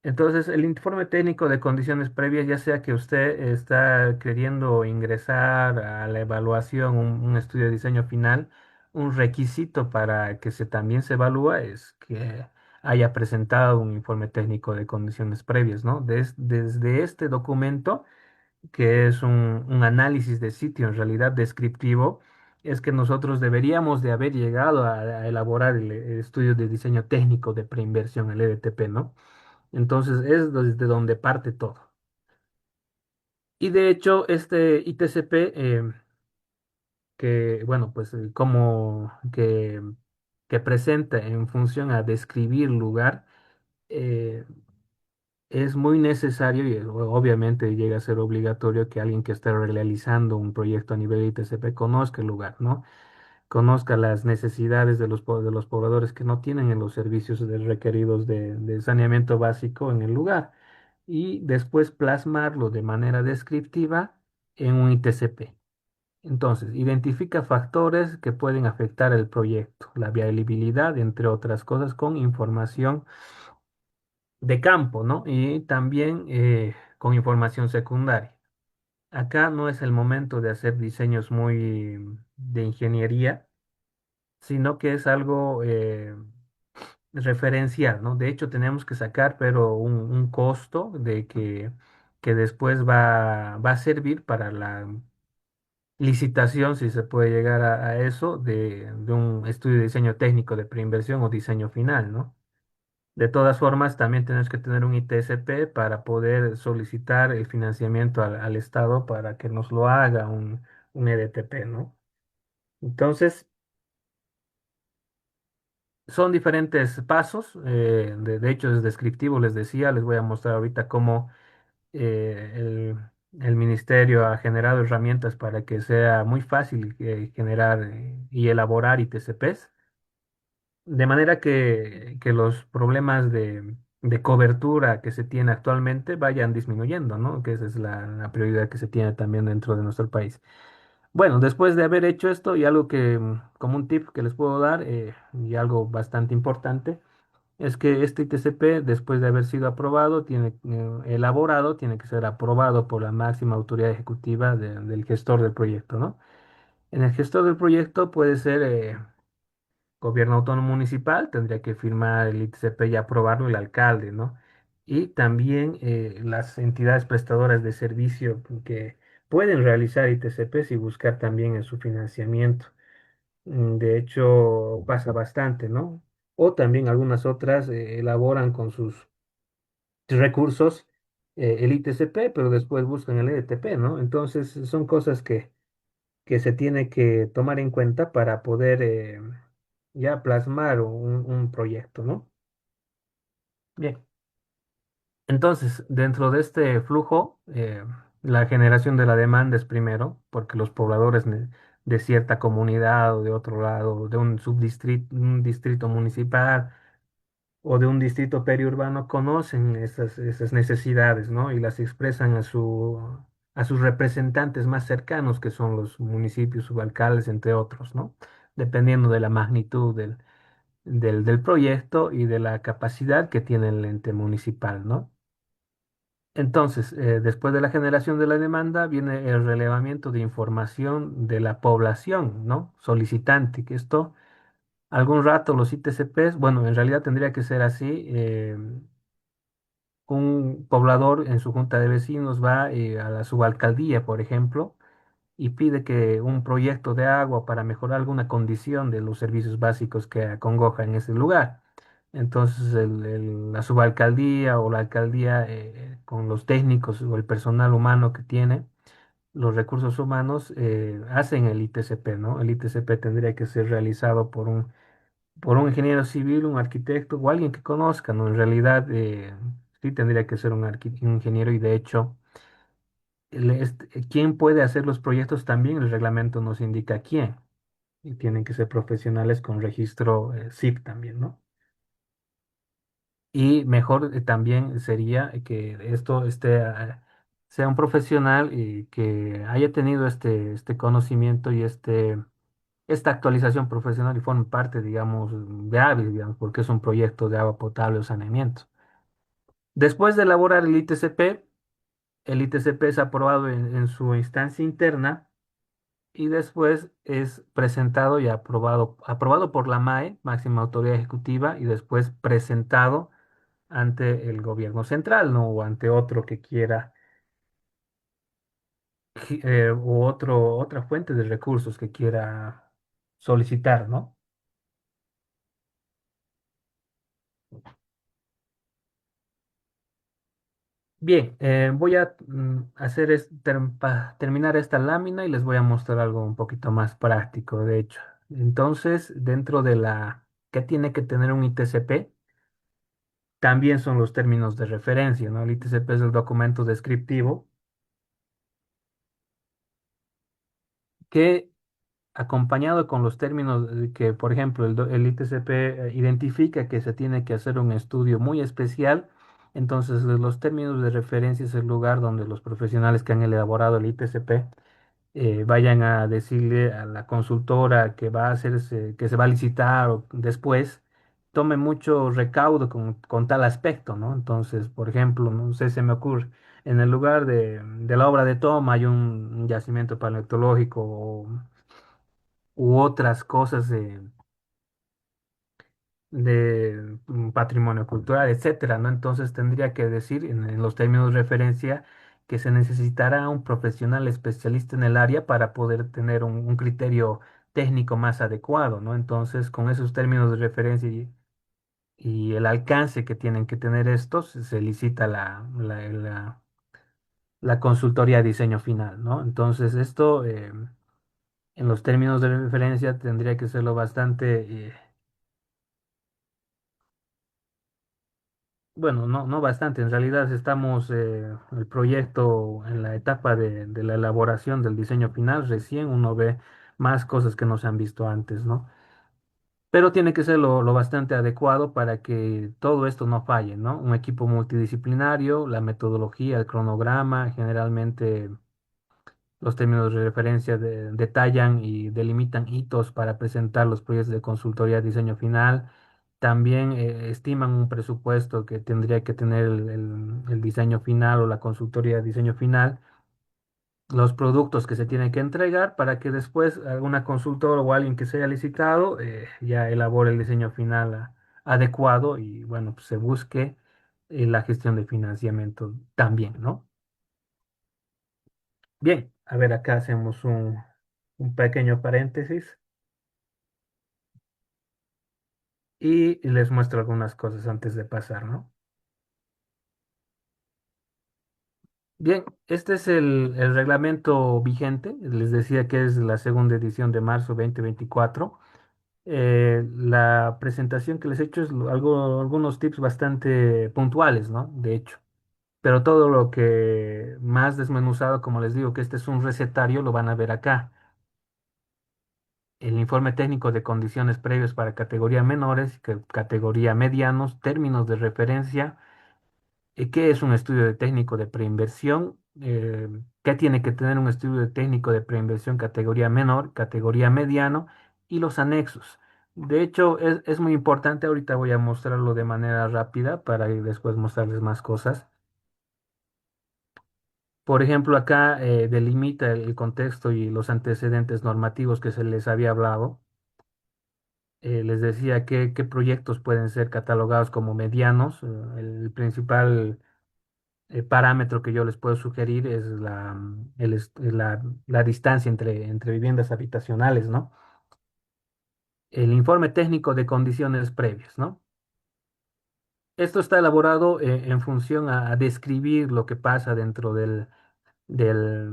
Entonces, el informe técnico de condiciones previas, ya sea que usted está queriendo ingresar a la evaluación, un estudio de diseño final, un requisito para que también se evalúa es que haya presentado un informe técnico de condiciones previas, ¿no? Desde este documento que es un análisis de sitio en realidad descriptivo, es que nosotros deberíamos de haber llegado a elaborar el estudio de diseño técnico de preinversión, el EDTP, ¿no? Entonces es desde donde parte todo. Y de hecho, este ITCP, que, bueno, pues como que presenta en función a describir lugar, eh, es muy necesario y obviamente llega a ser obligatorio que alguien que esté realizando un proyecto a nivel ITCP conozca el lugar, ¿no? Conozca las necesidades de de los pobladores que no tienen en los servicios requeridos de saneamiento básico en el lugar y después plasmarlo de manera descriptiva en un ITCP. Entonces, identifica factores que pueden afectar el proyecto, la viabilidad, entre otras cosas, con información de campo, ¿no? Y también con información secundaria. Acá no es el momento de hacer diseños muy de ingeniería, sino que es algo referencial, ¿no? De hecho, tenemos que sacar, pero un costo que después va a servir para la licitación, si se puede llegar a eso, de un estudio de diseño técnico de preinversión o diseño final, ¿no? De todas formas, también tenemos que tener un ITSP para poder solicitar el financiamiento al Estado para que nos lo haga un EDTP, ¿no? Entonces, son diferentes pasos. De hecho, es descriptivo, les decía, les voy a mostrar ahorita cómo el ministerio ha generado herramientas para que sea muy fácil generar y elaborar ITCPs. De manera que los problemas de cobertura que se tiene actualmente vayan disminuyendo, ¿no? Que esa es la prioridad que se tiene también dentro de nuestro país. Bueno, después de haber hecho esto y algo que, como un tip que les puedo dar, y algo bastante importante, es que este ITCP, después de haber sido aprobado, elaborado, tiene que ser aprobado por la máxima autoridad ejecutiva del gestor del proyecto, ¿no? En el gestor del proyecto puede ser gobierno autónomo municipal, tendría que firmar el ITCP y aprobarlo el alcalde, ¿no? Y también las entidades prestadoras de servicio que pueden realizar ITCPs y buscar también en su financiamiento. De hecho, pasa bastante, ¿no? O también algunas otras elaboran con sus recursos el ITCP, pero después buscan el EDTP, ¿no? Entonces, son cosas que se tiene que tomar en cuenta para poder ya plasmar un proyecto, ¿no? Bien, entonces, dentro de este flujo, la generación de la demanda es primero, porque los pobladores de cierta comunidad o de otro lado, de un distrito municipal, o de un distrito periurbano conocen esas necesidades, ¿no? Y las expresan a sus representantes más cercanos, que son los municipios, subalcaldes, entre otros, ¿no? Dependiendo de la magnitud del proyecto y de la capacidad que tiene el ente municipal, ¿no? Entonces, después de la generación de la demanda, viene el relevamiento de información de la población, ¿no? Solicitante, que esto algún rato los ITCPs, bueno, en realidad tendría que ser así. Un poblador en su junta de vecinos va a la subalcaldía, por ejemplo, y pide que un proyecto de agua para mejorar alguna condición de los servicios básicos que acongoja en ese lugar. Entonces, la subalcaldía o la alcaldía, con los técnicos o el personal humano que tiene, los recursos humanos, hacen el ITCP, ¿no? El ITCP tendría que ser realizado por un ingeniero civil, un arquitecto o alguien que conozca, ¿no? En realidad, sí tendría que ser un ingeniero y de hecho, quién puede hacer los proyectos también, el reglamento nos indica quién. Y tienen que ser profesionales con registro SIF también, ¿no? Y mejor también sería que sea un profesional y que haya tenido este conocimiento y esta actualización profesional y forme parte, digamos, de AVIS, digamos, porque es un proyecto de agua potable o saneamiento. Después de elaborar el ITCP es aprobado en su instancia interna y después es presentado y aprobado por la MAE, máxima autoridad ejecutiva, y después presentado ante el gobierno central, ¿no? O ante otro que quiera, u otra fuente de recursos que quiera solicitar, ¿no? Bien, voy a terminar esta lámina y les voy a mostrar algo un poquito más práctico, de hecho. Entonces, dentro de ¿qué tiene que tener un ITCP? También son los términos de referencia, ¿no? El ITCP es el documento descriptivo que, acompañado con los términos que, por ejemplo, el ITCP identifica que se tiene que hacer un estudio muy especial. Entonces, los términos de referencia es el lugar donde los profesionales que han elaborado el ITCP vayan a decirle a la consultora que va a hacerse, que se va a licitar o después, tome mucho recaudo con tal aspecto, ¿no? Entonces, por ejemplo, no sé, se me ocurre, en el lugar de la obra de toma hay un yacimiento paleontológico u otras cosas de patrimonio cultural, etcétera, ¿no? Entonces tendría que decir en los términos de referencia que se necesitará un profesional especialista en el área para poder tener un criterio técnico más adecuado, ¿no? Entonces, con esos términos de referencia y el alcance que tienen que tener estos, se licita la consultoría de diseño final, ¿no? Entonces, esto, en los términos de referencia tendría que serlo bastante. Bueno, no bastante. En realidad estamos el proyecto en la etapa de la elaboración del diseño final. Recién uno ve más cosas que no se han visto antes, ¿no? Pero tiene que ser lo bastante adecuado para que todo esto no falle, ¿no? Un equipo multidisciplinario, la metodología, el cronograma, generalmente Los términos de referencia detallan y delimitan hitos para presentar los proyectos de consultoría de diseño final. También estiman un presupuesto que tendría que tener el diseño final o la consultoría de diseño final, los productos que se tienen que entregar para que después alguna consultora o alguien que se haya licitado ya elabore el diseño final adecuado y bueno, pues se busque la gestión de financiamiento también, ¿no? Bien, a ver, acá hacemos un pequeño paréntesis y les muestro algunas cosas antes de pasar, ¿no? Bien, este es el reglamento vigente, les decía que es la segunda edición de marzo 2024. La presentación que les he hecho es algunos tips bastante puntuales, ¿no? De hecho, pero todo lo que más desmenuzado, como les digo, que este es un recetario, lo van a ver acá. El informe técnico de condiciones previas para categoría menores, categoría medianos, términos de referencia, qué es un estudio de técnico de preinversión, qué tiene que tener un estudio de técnico de preinversión categoría menor, categoría mediano y los anexos. De hecho, es muy importante, ahorita voy a mostrarlo de manera rápida para después mostrarles más cosas. Por ejemplo, acá delimita el contexto y los antecedentes normativos que se les había hablado. Les decía qué proyectos pueden ser catalogados como medianos. El principal parámetro que yo les puedo sugerir es la distancia entre viviendas habitacionales, ¿no? El informe técnico de condiciones previas, ¿no? Esto está elaborado en función a describir lo que pasa dentro del, de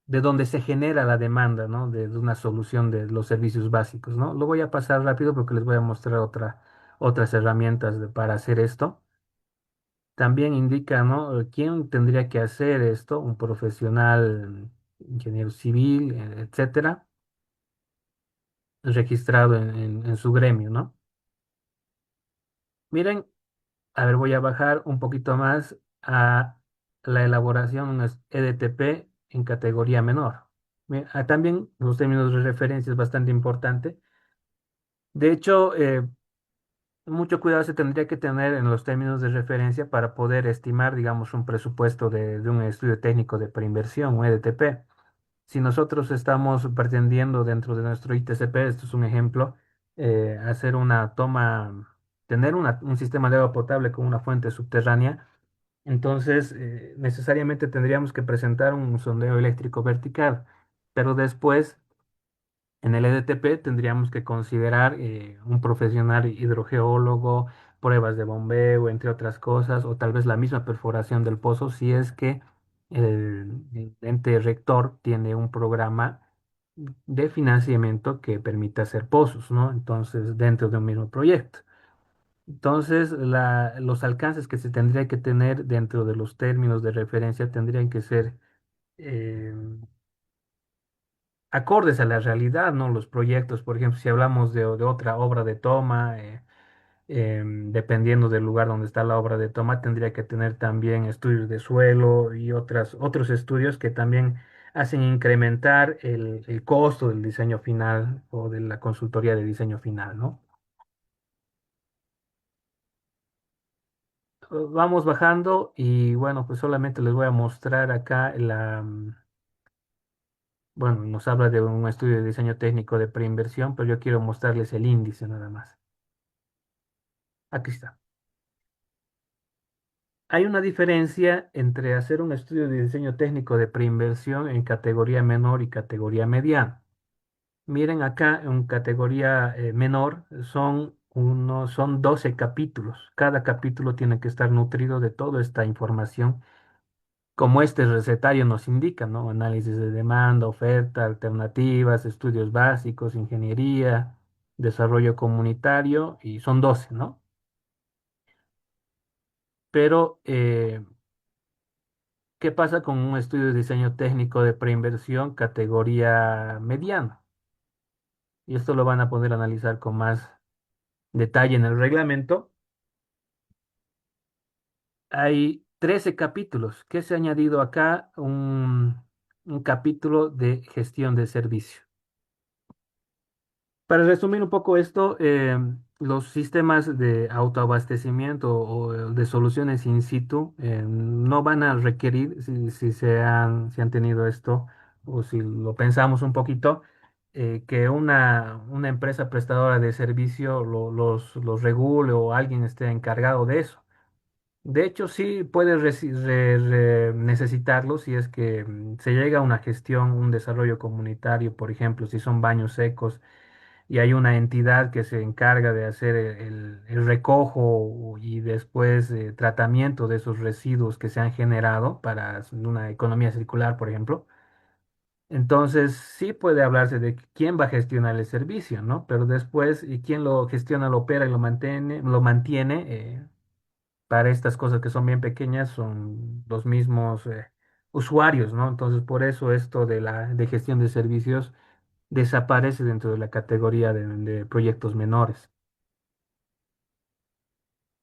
donde se genera la demanda, ¿no? De una solución de los servicios básicos, ¿no? Lo voy a pasar rápido porque les voy a mostrar otras herramientas para hacer esto. También indica, ¿no? ¿Quién tendría que hacer esto? Un profesional, ingeniero civil, etcétera, registrado en su gremio, ¿no? Miren, a ver, voy a bajar un poquito más a la elaboración de un EDTP en categoría menor. También los términos de referencia es bastante importante. De hecho, mucho cuidado se tendría que tener en los términos de referencia para poder estimar, digamos, un presupuesto de un estudio técnico de preinversión, un EDTP. Si nosotros estamos pretendiendo dentro de nuestro ITCP, esto es un ejemplo, hacer una toma, tener un sistema de agua potable con una fuente subterránea, entonces necesariamente tendríamos que presentar un sondeo eléctrico vertical, pero después en el EDTP tendríamos que considerar un profesional hidrogeólogo, pruebas de bombeo, entre otras cosas, o tal vez la misma perforación del pozo si es que el ente rector tiene un programa de financiamiento que permita hacer pozos, ¿no? Entonces, dentro de un mismo proyecto. Entonces, los alcances que se tendría que tener dentro de los términos de referencia tendrían que ser eh, acordes a la realidad, ¿no? Los proyectos, por ejemplo, si hablamos de otra obra de toma, dependiendo del lugar donde está la obra de toma, tendría que tener también estudios de suelo y otros estudios que también hacen incrementar el costo del diseño final o de la consultoría de diseño final, ¿no? Vamos bajando y bueno, pues solamente les voy a mostrar acá bueno, nos habla de un estudio de diseño técnico de preinversión, pero yo quiero mostrarles el índice nada más. Aquí está. Hay una diferencia entre hacer un estudio de diseño técnico de preinversión en categoría menor y categoría mediana. Miren acá en categoría menor son 12 capítulos. Cada capítulo tiene que estar nutrido de toda esta información, como este recetario nos indica, ¿no? Análisis de demanda, oferta, alternativas, estudios básicos, ingeniería, desarrollo comunitario, y son 12, ¿no? Pero ¿qué pasa con un estudio de diseño técnico de preinversión categoría mediana? Y esto lo van a poder analizar con más detalle en el reglamento. Hay 13 capítulos. ¿Qué se ha añadido acá? un capítulo de gestión de servicio. Para resumir un poco esto, los sistemas de autoabastecimiento o de soluciones in situ no van a requerir, si han tenido esto o si lo pensamos un poquito, que una empresa prestadora de servicio los regule o alguien esté encargado de eso. De hecho, sí puede necesitarlo si es que se llega a una gestión, un desarrollo comunitario, por ejemplo, si son baños secos y hay una entidad que se encarga de hacer el recojo y después tratamiento de esos residuos que se han generado para una economía circular, por ejemplo. Entonces, sí puede hablarse de quién va a gestionar el servicio, ¿no? Pero después, y quién lo gestiona, lo opera y lo mantiene, para estas cosas que son bien pequeñas, son los mismos usuarios, ¿no? Entonces, por eso esto de gestión de servicios desaparece dentro de la categoría de proyectos menores.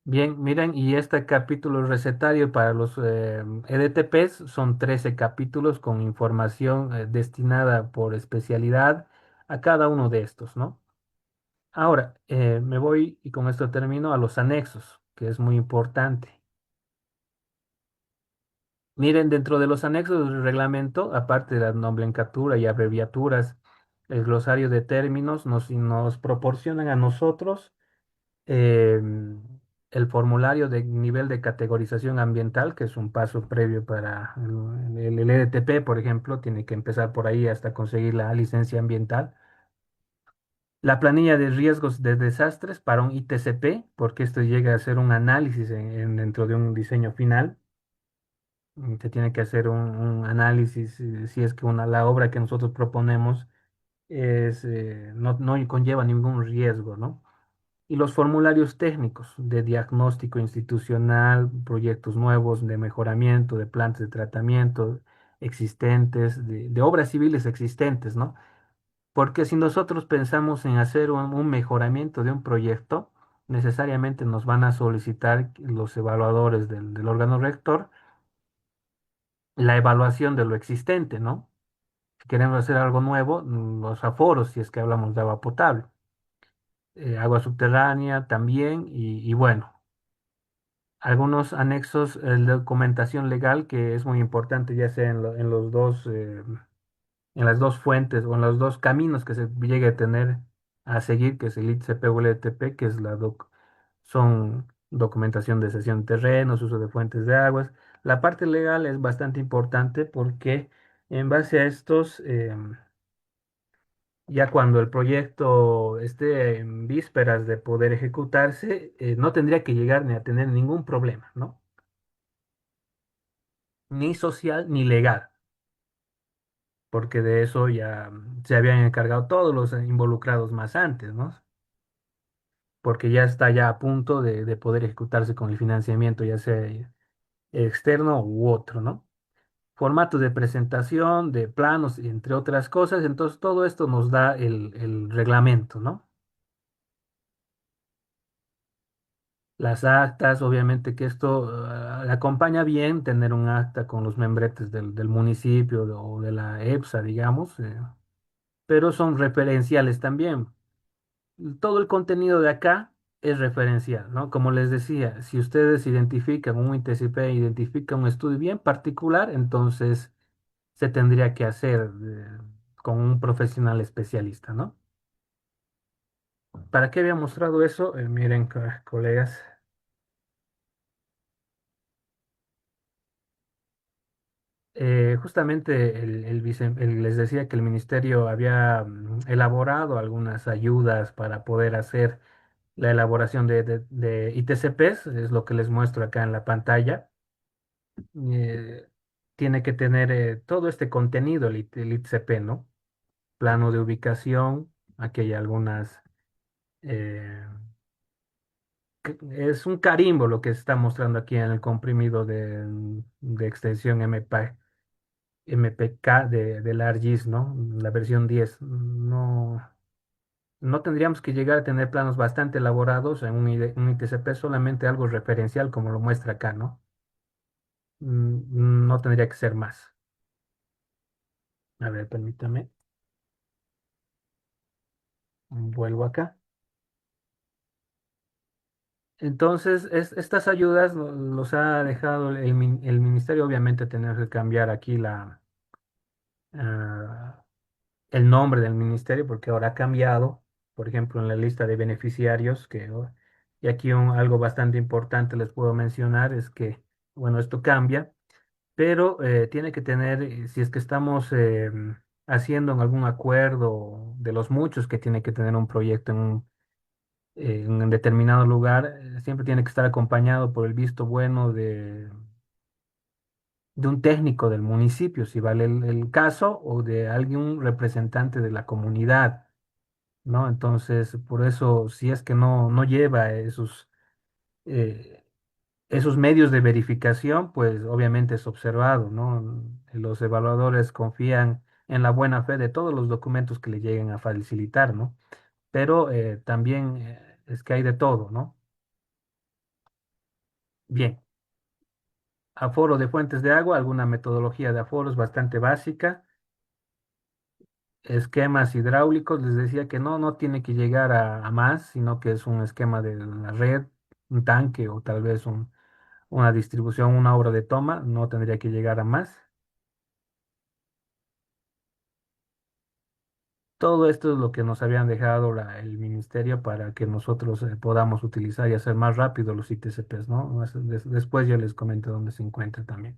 Bien, miren, y este capítulo recetario para los EDTPs son 13 capítulos con información destinada por especialidad a cada uno de estos, ¿no? Ahora, me voy y con esto termino a los anexos, que es muy importante. Miren, dentro de los anexos del reglamento, aparte de la nomenclatura y abreviaturas, el glosario de términos nos proporcionan a nosotros eh, el formulario de nivel de categorización ambiental, que es un paso previo para el EDTP, por ejemplo, tiene que empezar por ahí hasta conseguir la licencia ambiental. La planilla de riesgos de desastres para un ITCP, porque esto llega a ser un análisis dentro de un diseño final. Se tiene que hacer un análisis si es que la obra que nosotros proponemos no conlleva ningún riesgo, ¿no? Y los formularios técnicos de diagnóstico institucional, proyectos nuevos de mejoramiento de plantas de tratamiento existentes, de obras civiles existentes, ¿no? Porque si nosotros pensamos en hacer un mejoramiento de un proyecto, necesariamente nos van a solicitar los evaluadores del órgano rector la evaluación de lo existente, ¿no? Si queremos hacer algo nuevo, los aforos, si es que hablamos de agua potable, agua subterránea también, y bueno, algunos anexos, documentación legal que es muy importante, ya sea en las dos fuentes o en los dos caminos que se llegue a tener a seguir, que es el ITCP o el ETP, que es son documentación de cesión de terrenos, uso de fuentes de aguas. La parte legal es bastante importante porque en base a estos, ya cuando el proyecto esté en vísperas de poder ejecutarse, no tendría que llegar ni a tener ningún problema, ¿no? Ni social ni legal, porque de eso ya se habían encargado todos los involucrados más antes, ¿no? Porque ya está ya a punto de poder ejecutarse con el financiamiento, ya sea externo u otro, ¿no? Formato de presentación, de planos, entre otras cosas. Entonces, todo esto nos da el reglamento, ¿no? Las actas, obviamente que esto acompaña bien tener un acta con los membretes del municipio o de la EPSA, digamos, pero son referenciales también. Todo el contenido de acá es referencial, ¿no? Como les decía, si ustedes identifican un ITCP, identifican un estudio bien particular, entonces se tendría que hacer con un profesional especialista, ¿no? ¿Para qué había mostrado eso? Miren, colegas, justamente les decía que el ministerio había elaborado algunas ayudas para poder hacer la elaboración de ITCPs, es lo que les muestro acá en la pantalla. eh, Tiene que tener todo este contenido, el ITCP, ¿no? Plano de ubicación, aquí hay algunas, eh, es un carimbo lo que se está mostrando aquí en el comprimido de extensión MPK del ARGIS, ¿no? La versión 10. No tendríamos que llegar a tener planos bastante elaborados en un ITCP, solamente algo referencial como lo muestra acá, ¿no? No tendría que ser más. A ver, permítame, vuelvo acá. Entonces, estas ayudas los ha dejado el ministerio, obviamente, tener que cambiar aquí ah, el nombre del ministerio, porque ahora ha cambiado, por ejemplo, en la lista de beneficiarios, y aquí algo bastante importante les puedo mencionar es que, bueno, esto cambia, pero tiene que tener, si es que estamos haciendo en algún acuerdo de los muchos que tiene que tener un proyecto en un determinado lugar, siempre tiene que estar acompañado por el visto bueno de un técnico del municipio, si vale el caso, o de algún representante de la comunidad, ¿no? Entonces, por eso, si es que no lleva eh, esos medios de verificación, pues obviamente es observado, ¿no? Los evaluadores confían en la buena fe de todos los documentos que le lleguen a facilitar, ¿no? Pero también es que hay de todo, ¿no? Bien, aforo de fuentes de agua, alguna metodología de aforos bastante básica, esquemas hidráulicos, les decía que no tiene que llegar a más, sino que es un esquema de la red, un tanque o tal vez una distribución, una obra de toma, no tendría que llegar a más. Todo esto es lo que nos habían dejado el ministerio para que nosotros podamos utilizar y hacer más rápido los ITCPs, ¿no? Después yo les comento dónde se encuentra también.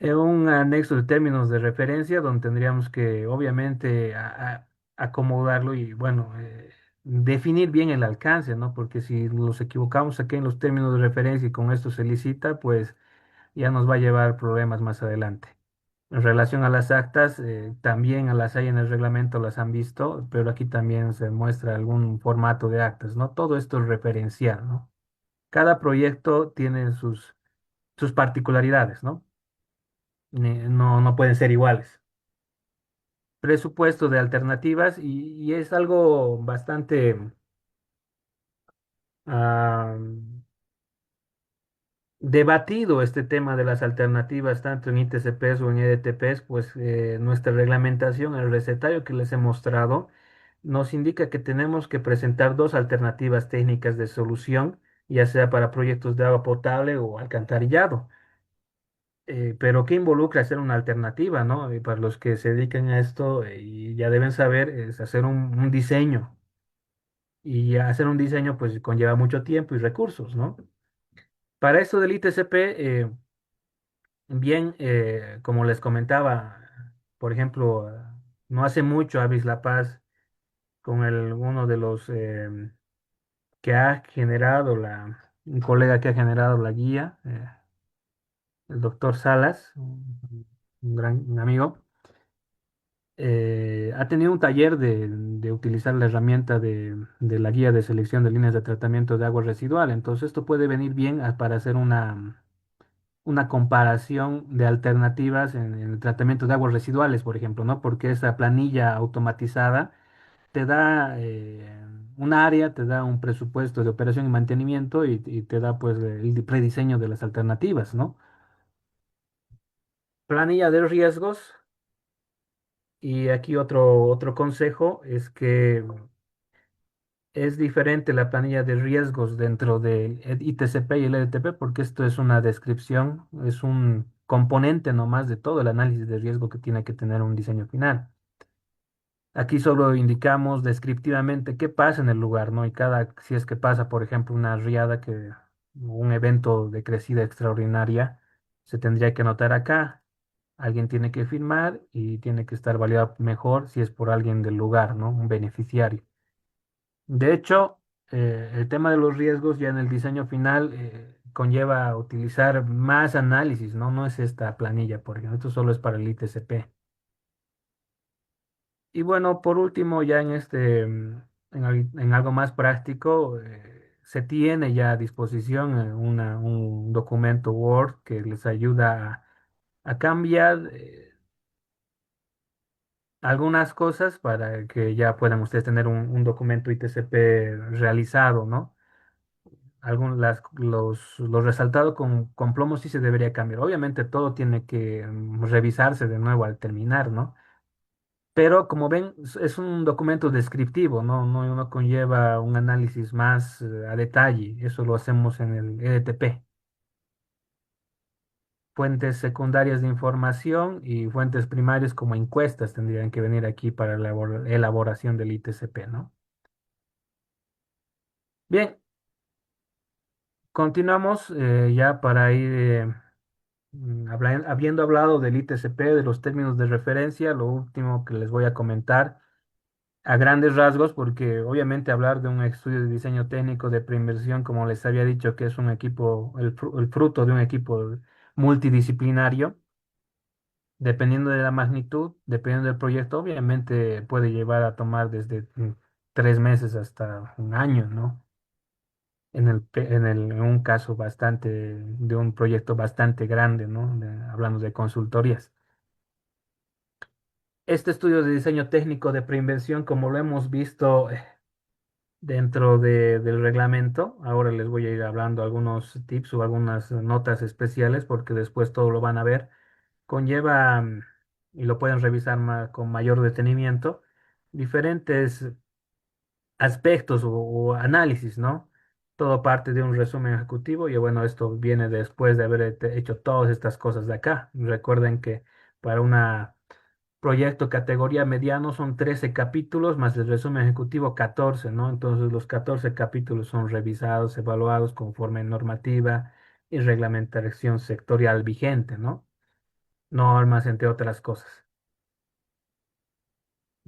Un anexo de términos de referencia donde tendríamos que, obviamente, acomodarlo y, bueno, definir bien el alcance, ¿no? Porque si nos equivocamos aquí en los términos de referencia y con esto se licita, pues ya nos va a llevar problemas más adelante. En relación a las actas, también a las hay en el reglamento, las han visto, pero aquí también se muestra algún formato de actas, ¿no? Todo esto es referencial, ¿no? Cada proyecto tiene sus particularidades, ¿no? No pueden ser iguales. Presupuesto de alternativas y es algo bastante ah, debatido este tema de las alternativas, tanto en ITCPs o en EDTPs, pues nuestra reglamentación, el recetario que les he mostrado, nos indica que tenemos que presentar dos alternativas técnicas de solución, ya sea para proyectos de agua potable o alcantarillado. Pero ¿qué involucra hacer una alternativa, no? Y para los que se dedican a esto y ya deben saber, es hacer un diseño. Y hacer un diseño pues conlleva mucho tiempo y recursos, ¿no? Para esto del ITCP, bien, como les comentaba, por ejemplo, no hace mucho Avis La Paz con uno de los que ha generado un colega que ha generado la guía, el doctor Salas, un gran amigo, ha tenido un taller de utilizar la herramienta de la guía de selección de líneas de tratamiento de agua residual. Entonces, esto puede venir bien para hacer una comparación de alternativas en el tratamiento de aguas residuales, por ejemplo, ¿no? Porque esa planilla automatizada te da un área, te da un presupuesto de operación y mantenimiento y te da pues el prediseño de las alternativas, ¿no? Planilla de riesgos y aquí otro consejo es que es diferente la planilla de riesgos dentro del ITCP y el EDTP porque esto es una descripción, es un componente nomás de todo el análisis de riesgo que tiene que tener un diseño final. Aquí solo indicamos descriptivamente qué pasa en el lugar, ¿no? Y si es que pasa, por ejemplo, una riada un evento de crecida extraordinaria, se tendría que anotar acá. Alguien tiene que firmar y tiene que estar validado mejor si es por alguien del lugar, ¿no? Un beneficiario. De hecho, el tema de los riesgos ya en el diseño final conlleva utilizar más análisis, ¿no? No es esta planilla, por ejemplo, esto solo es para el ITCP. Y bueno, por último, ya en algo más práctico, se tiene ya a disposición un documento Word que les ayuda a cambiar algunas cosas para que ya puedan ustedes tener un documento ITCP realizado, ¿no? los resaltados con plomo sí se debería cambiar. Obviamente todo tiene que revisarse de nuevo al terminar, ¿no? Pero como ven, es un documento descriptivo, ¿no? No conlleva un análisis más a detalle. Eso lo hacemos en el EDTP. Fuentes secundarias de información y fuentes primarias como encuestas tendrían que venir aquí para la elaboración del ITCP, ¿no? Bien, continuamos ya para ir habiendo hablado del ITCP, de los términos de referencia. Lo último que les voy a comentar a grandes rasgos, porque obviamente hablar de un estudio de diseño técnico de preinversión, como les había dicho, que es un equipo, el fruto de un equipo multidisciplinario, dependiendo de la magnitud, dependiendo del proyecto, obviamente puede llevar a tomar desde 3 meses hasta un año, ¿no? En un caso de un proyecto bastante grande, ¿no? Hablando de consultorías. Este estudio de diseño técnico de preinversión, como lo hemos visto dentro del reglamento, ahora les voy a ir hablando algunos tips o algunas notas especiales porque después todo lo van a ver, conlleva, y lo pueden revisar con mayor detenimiento, diferentes aspectos o análisis, ¿no? Todo parte de un resumen ejecutivo y bueno, esto viene después de haber hecho todas estas cosas de acá. Recuerden que para una proyecto categoría mediano son 13 capítulos más el resumen ejecutivo 14, ¿no? Entonces los 14 capítulos son revisados, evaluados conforme normativa y reglamentación sectorial vigente, ¿no? Normas, entre otras cosas.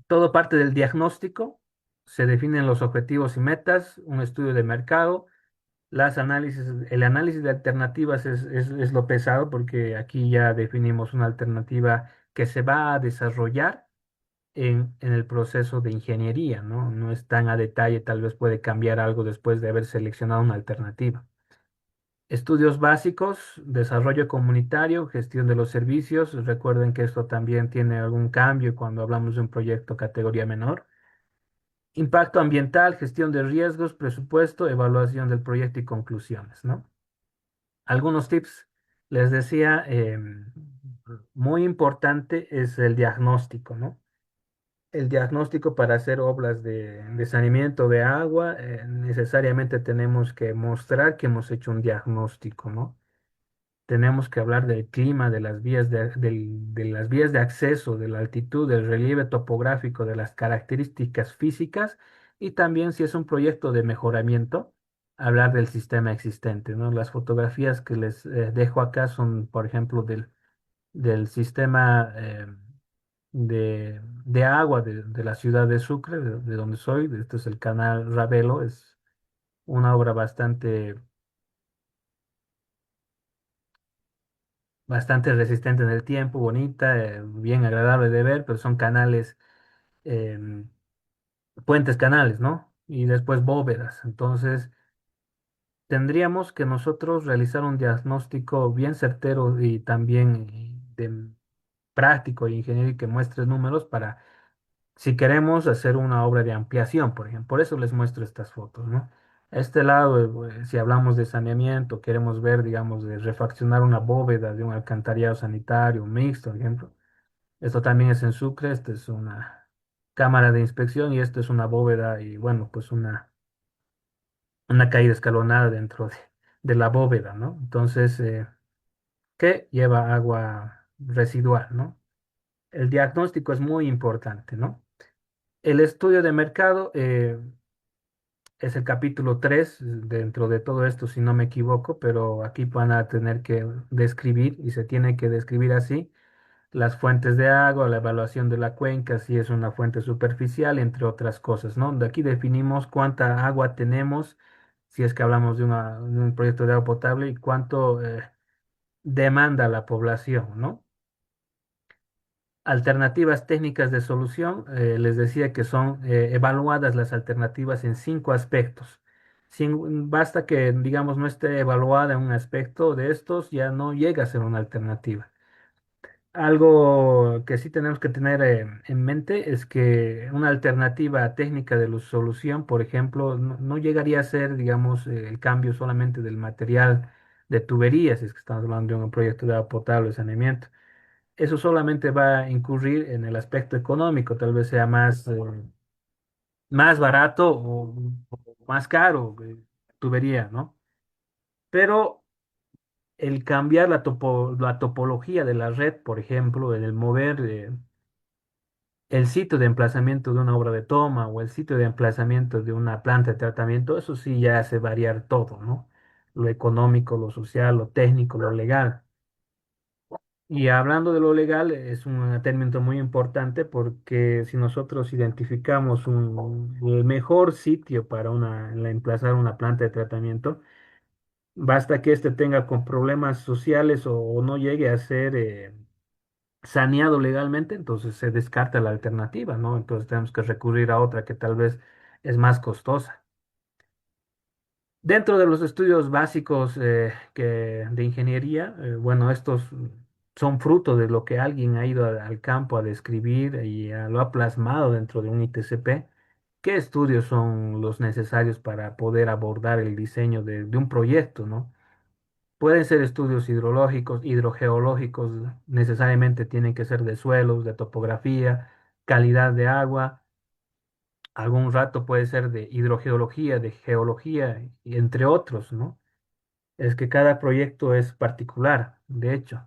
Todo parte del diagnóstico, se definen los objetivos y metas, un estudio de mercado, el análisis de alternativas es lo pesado porque aquí ya definimos una alternativa que se va a desarrollar en el proceso de ingeniería, ¿no? No es tan a detalle, tal vez puede cambiar algo después de haber seleccionado una alternativa. Estudios básicos, desarrollo comunitario, gestión de los servicios. Recuerden que esto también tiene algún cambio cuando hablamos de un proyecto categoría menor. Impacto ambiental, gestión de riesgos, presupuesto, evaluación del proyecto y conclusiones, ¿no? Algunos tips, les decía, muy importante es el diagnóstico, ¿no? El diagnóstico para hacer obras de saneamiento de agua, necesariamente tenemos que mostrar que hemos hecho un diagnóstico, ¿no? Tenemos que hablar del clima, de las vías de las vías de acceso, de la altitud, del relieve topográfico, de las características físicas y también si es un proyecto de mejoramiento, hablar del sistema existente, ¿no? Las fotografías que les dejo acá son, por ejemplo, del sistema de agua de la ciudad de Sucre, de donde soy. Este es el canal Ravelo, es una obra bastante resistente en el tiempo, bonita, bien agradable de ver, pero son canales, em, puentes canales, ¿no? Y después bóvedas. Entonces, tendríamos que nosotros realizar un diagnóstico bien certero y también práctico e ingeniería que muestre números para si queremos hacer una obra de ampliación, por ejemplo. Por eso les muestro estas fotos, ¿no? A este lado, si hablamos de saneamiento, queremos ver, digamos, de refaccionar una bóveda de un alcantarillado sanitario mixto, por ejemplo. Esto también es en Sucre, esta es una cámara de inspección y esto es una bóveda y bueno, pues una caída escalonada dentro de la bóveda, ¿no? Entonces, que lleva agua residual, ¿no? El diagnóstico es muy importante, ¿no? El estudio de mercado es el capítulo 3 dentro de todo esto, si no me equivoco, pero aquí van a tener que describir y se tiene que describir así las fuentes de agua, la evaluación de la cuenca, si es una fuente superficial, entre otras cosas, ¿no? De aquí definimos cuánta agua tenemos, si es que hablamos de un proyecto de agua potable y cuánto demanda la población, ¿no? Alternativas técnicas de solución, les decía que son evaluadas las alternativas en 5 aspectos. Basta que, digamos, no esté evaluada en un aspecto de estos, ya no llega a ser una alternativa. Algo que sí tenemos que tener en mente es que una alternativa técnica de la solución, por ejemplo, no llegaría a ser, digamos, el cambio solamente del material de tuberías, es que estamos hablando de un proyecto de agua potable, saneamiento. Eso solamente va a incurrir en el aspecto económico, tal vez sea más barato o más caro, tubería, ¿no? Pero el cambiar la topología de la red, por ejemplo, el mover el sitio de emplazamiento de una obra de toma o el sitio de emplazamiento de una planta de tratamiento, eso sí ya hace variar todo, ¿no? Lo económico, lo social, lo técnico, lo legal. Y hablando de lo legal, es un término muy importante porque si nosotros identificamos el mejor sitio para emplazar una planta de tratamiento, basta que éste tenga con problemas sociales o no llegue a ser saneado legalmente, entonces se descarta la alternativa, ¿no? Entonces tenemos que recurrir a otra que tal vez es más costosa. Dentro de los estudios básicos de ingeniería, bueno, estos son fruto de lo que alguien ha ido al campo a describir y lo ha plasmado dentro de un ITCP. ¿Qué estudios son los necesarios para poder abordar el diseño de un proyecto, ¿no? Pueden ser estudios hidrológicos, hidrogeológicos, necesariamente tienen que ser de suelos, de topografía, calidad de agua. Algún rato puede ser de hidrogeología, de geología, y entre otros, ¿no? Es que cada proyecto es particular, de hecho.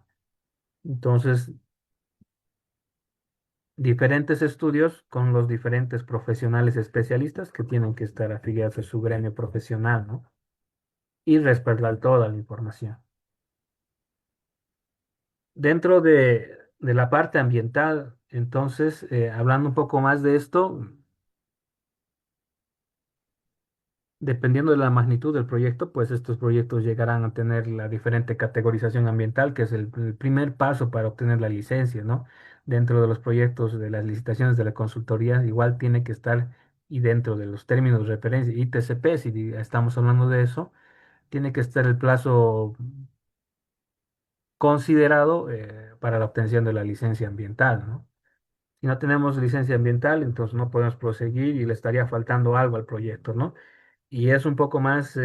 Entonces, diferentes estudios con los diferentes profesionales especialistas que tienen que estar afiliados a su gremio profesional, ¿no? Y respaldar toda la información. Dentro de la parte ambiental, entonces, hablando un poco más de esto, dependiendo de la magnitud del proyecto, pues estos proyectos llegarán a tener la diferente categorización ambiental, que es el primer paso para obtener la licencia, ¿no? Dentro de los proyectos de las licitaciones de la consultoría, igual tiene que estar, y dentro de los términos de referencia, ITCP, si estamos hablando de eso, tiene que estar el plazo considerado para la obtención de la licencia ambiental, ¿no? Si no tenemos licencia ambiental, entonces no podemos proseguir y le estaría faltando algo al proyecto, ¿no? Y es un poco más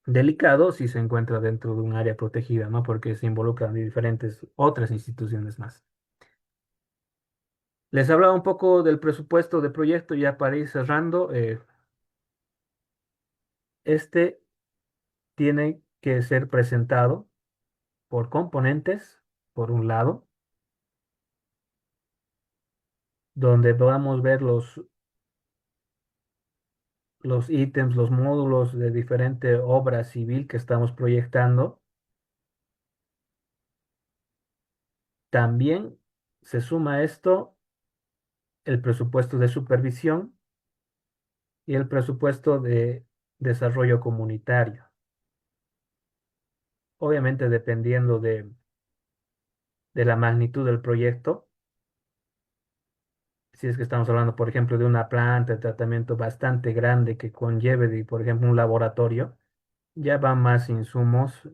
delicado si se encuentra dentro de un área protegida, ¿no? Porque se involucran diferentes otras instituciones más. Les hablaba un poco del presupuesto de proyecto ya para ir cerrando. Este tiene que ser presentado por componentes, por un lado, donde podamos ver los ítems, los módulos de diferente obra civil que estamos proyectando. También se suma a esto el presupuesto de supervisión y el presupuesto de desarrollo comunitario. Obviamente dependiendo de la magnitud del proyecto, si es que estamos hablando, por ejemplo, de una planta de tratamiento bastante grande que conlleve, por ejemplo, un laboratorio, ya van más insumos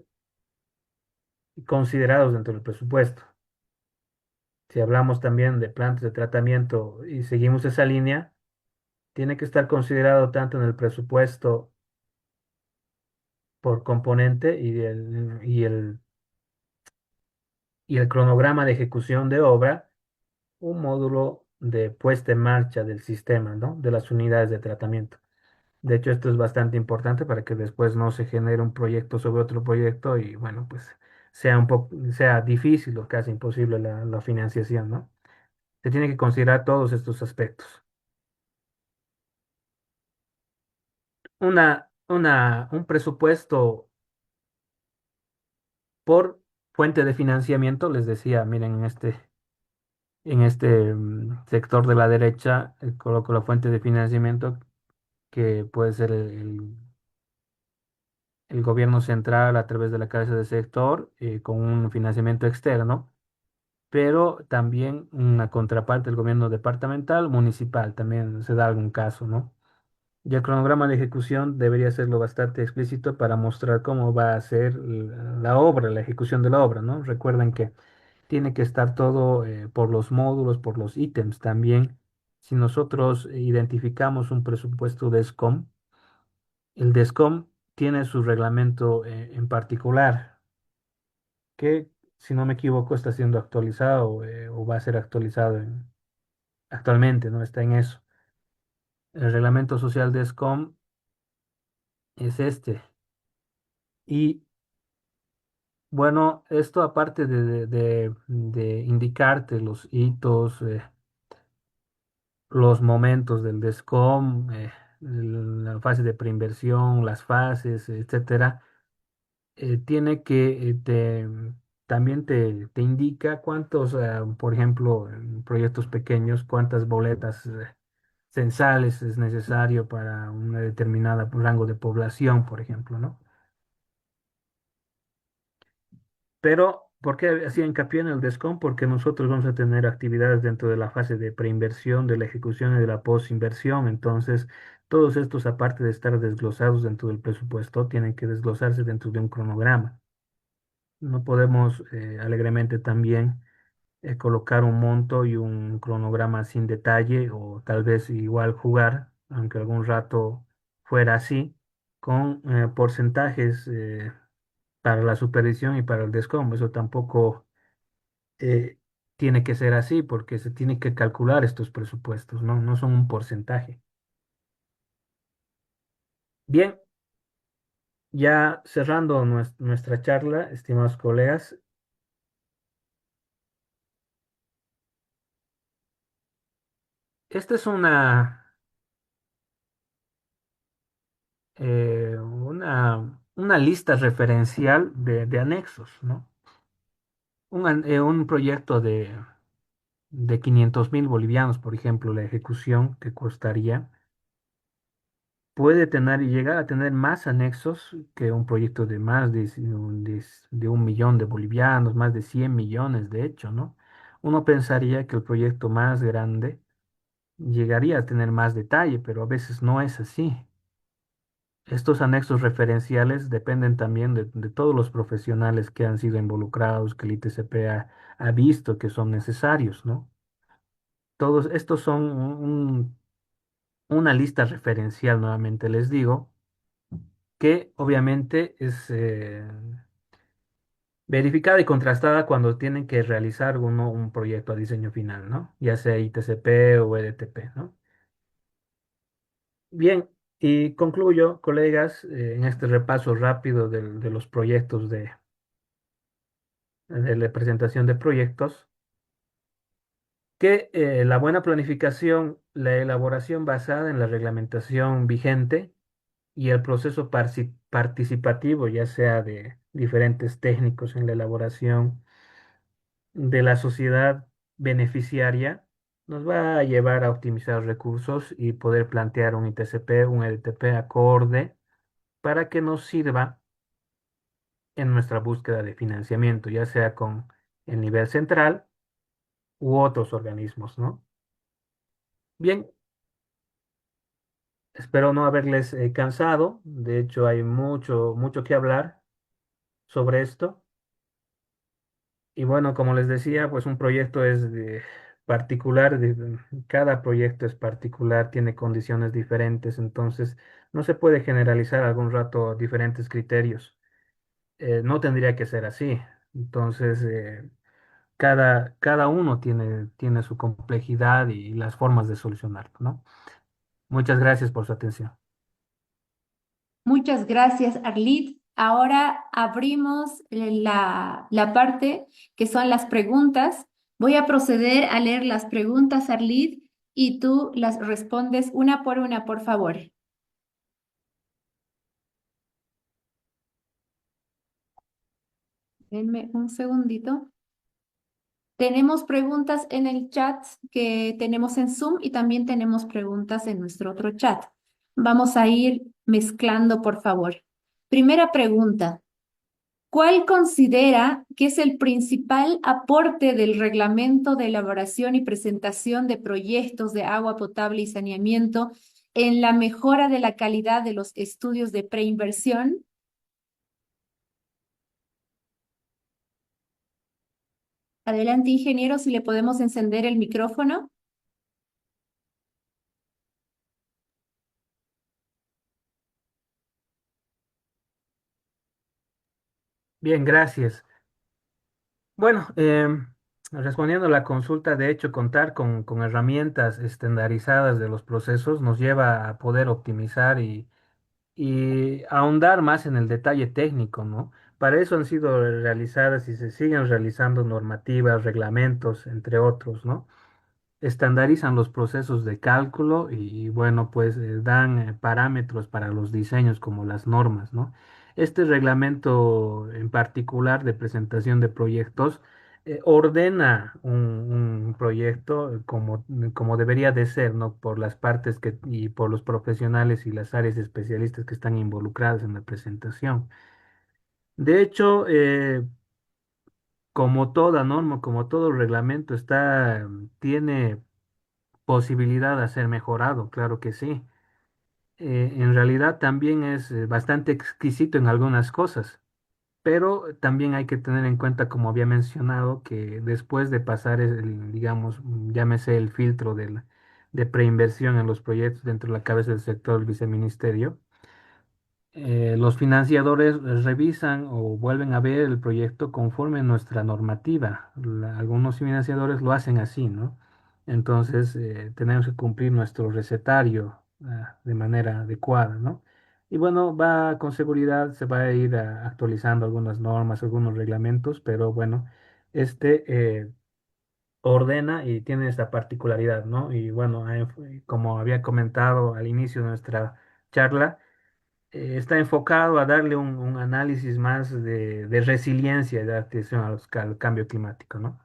considerados dentro del presupuesto. Si hablamos también de plantas de tratamiento y seguimos esa línea, tiene que estar considerado tanto en el presupuesto por componente y el cronograma de ejecución de obra, un módulo de puesta en marcha del sistema, ¿no? De las unidades de tratamiento. De hecho, esto es bastante importante para que después no se genere un proyecto sobre otro proyecto y, bueno, pues sea difícil o casi imposible la financiación, ¿no? Se tiene que considerar todos estos aspectos. Un presupuesto por fuente de financiamiento, les decía, miren, en este sector de la derecha, coloco la fuente de financiamiento que puede ser el gobierno central a través de la cabeza de sector con un financiamiento externo, pero también una contraparte del gobierno departamental, municipal, también se da algún caso, ¿no? Y el cronograma de ejecución debería serlo bastante explícito para mostrar cómo va a ser la obra, la ejecución de la obra, ¿no? Recuerden que tiene que estar todo por los módulos, por los ítems también. Si nosotros identificamos un presupuesto de SCOM, el de SCOM tiene su reglamento en particular, que si no me equivoco está siendo actualizado o va a ser actualizado actualmente, ¿no? Está en eso. El reglamento social de SCOM es este. Y bueno, esto aparte de indicarte los hitos, los momentos del DESCOM, la fase de preinversión, las fases, etcétera, tiene que también te indica cuántos, por ejemplo, en proyectos pequeños, cuántas boletas censales es necesario para un determinado rango de población, por ejemplo, ¿no? Pero, ¿por qué hacía hincapié en el DESCOM? Porque nosotros vamos a tener actividades dentro de la fase de preinversión, de la ejecución y de la postinversión. Entonces, todos estos, aparte de estar desglosados dentro del presupuesto, tienen que desglosarse dentro de un cronograma. No podemos alegremente también colocar un monto y un cronograma sin detalle o tal vez igual jugar, aunque algún rato fuera así, con porcentajes para la supervisión y para el DESCOM. Eso tampoco eh, tiene que ser así porque se tiene que calcular estos presupuestos, ¿no? No son un porcentaje. Bien, ya cerrando nuestra charla, estimados colegas, esta es una lista referencial de anexos, ¿no? Un proyecto de 500.000 bolivianos, por ejemplo, la ejecución que costaría, puede tener y llegar a tener más anexos que un proyecto de más de 1 millón de bolivianos, más de 100 millones, de hecho, ¿no? Uno pensaría que el proyecto más grande llegaría a tener más detalle, pero a veces no es así. Estos anexos referenciales dependen también de todos los profesionales que han sido involucrados, que el ITCP ha visto que son necesarios, ¿no? Todos estos son una lista referencial, nuevamente les digo, que obviamente es verificada y contrastada cuando tienen que realizar uno un proyecto a diseño final, ¿no? Ya sea ITCP o EDTP, ¿no? Bien, y concluyo, colegas, en este repaso rápido de los proyectos de la presentación de proyectos, que la buena planificación, la elaboración basada en la reglamentación vigente y el proceso participativo, ya sea de diferentes técnicos en la elaboración de la sociedad beneficiaria, nos va a llevar a optimizar recursos y poder plantear un ITCP, un EDTP acorde para que nos sirva en nuestra búsqueda de financiamiento, ya sea con el nivel central u otros organismos, ¿no? Bien, espero no haberles cansado. De hecho, hay mucho que hablar sobre esto. Y bueno, como les decía, pues un proyecto es particular, cada proyecto es particular, tiene condiciones diferentes, entonces no se puede generalizar algún rato diferentes criterios. No tendría que ser así. Entonces, cada uno tiene su complejidad y las formas de solucionarlo, ¿no? Muchas gracias por su atención. Muchas gracias, Arlit. Ahora abrimos la parte que son las preguntas. Voy a proceder a leer las preguntas, Arlit, y tú las respondes una por una, por favor. Denme un segundito. Tenemos preguntas en el chat que tenemos en Zoom y también tenemos preguntas en nuestro otro chat. Vamos a ir mezclando, por favor. Primera pregunta. ¿Cuál considera que es el principal aporte del reglamento de elaboración y presentación de proyectos de agua potable y saneamiento en la mejora de la calidad de los estudios de preinversión? Adelante, ingeniero, si le podemos encender el micrófono. Bien, gracias. Bueno, respondiendo a la consulta, de hecho, contar con herramientas estandarizadas de los procesos nos lleva a poder optimizar y ahondar más en el detalle técnico, ¿no? Para eso han sido realizadas y se siguen realizando normativas, reglamentos, entre otros, ¿no? Estandarizan los procesos de cálculo y, bueno, pues dan parámetros para los diseños como las normas, ¿no? Este reglamento en particular de presentación de proyectos ordena un proyecto como debería de ser, ¿no? Por las partes y por los profesionales y las áreas especialistas que están involucradas en la presentación. De hecho, como toda norma, como todo reglamento tiene posibilidad de ser mejorado, claro que sí. En realidad también es bastante exquisito en algunas cosas, pero también hay que tener en cuenta, como había mencionado, que después de pasar digamos, llámese el filtro de preinversión en los proyectos dentro de la cabeza del sector del viceministerio, los financiadores revisan o vuelven a ver el proyecto conforme a nuestra normativa. Algunos financiadores lo hacen así, ¿no? Entonces, tenemos que cumplir nuestro recetario, de manera adecuada, ¿no? Y bueno, va con seguridad, se va a ir actualizando algunas normas, algunos reglamentos, pero bueno, este ordena y tiene esta particularidad, ¿no? Y bueno, como había comentado al inicio de nuestra charla, está enfocado a darle un análisis más de resiliencia y de adaptación al cambio climático, ¿no?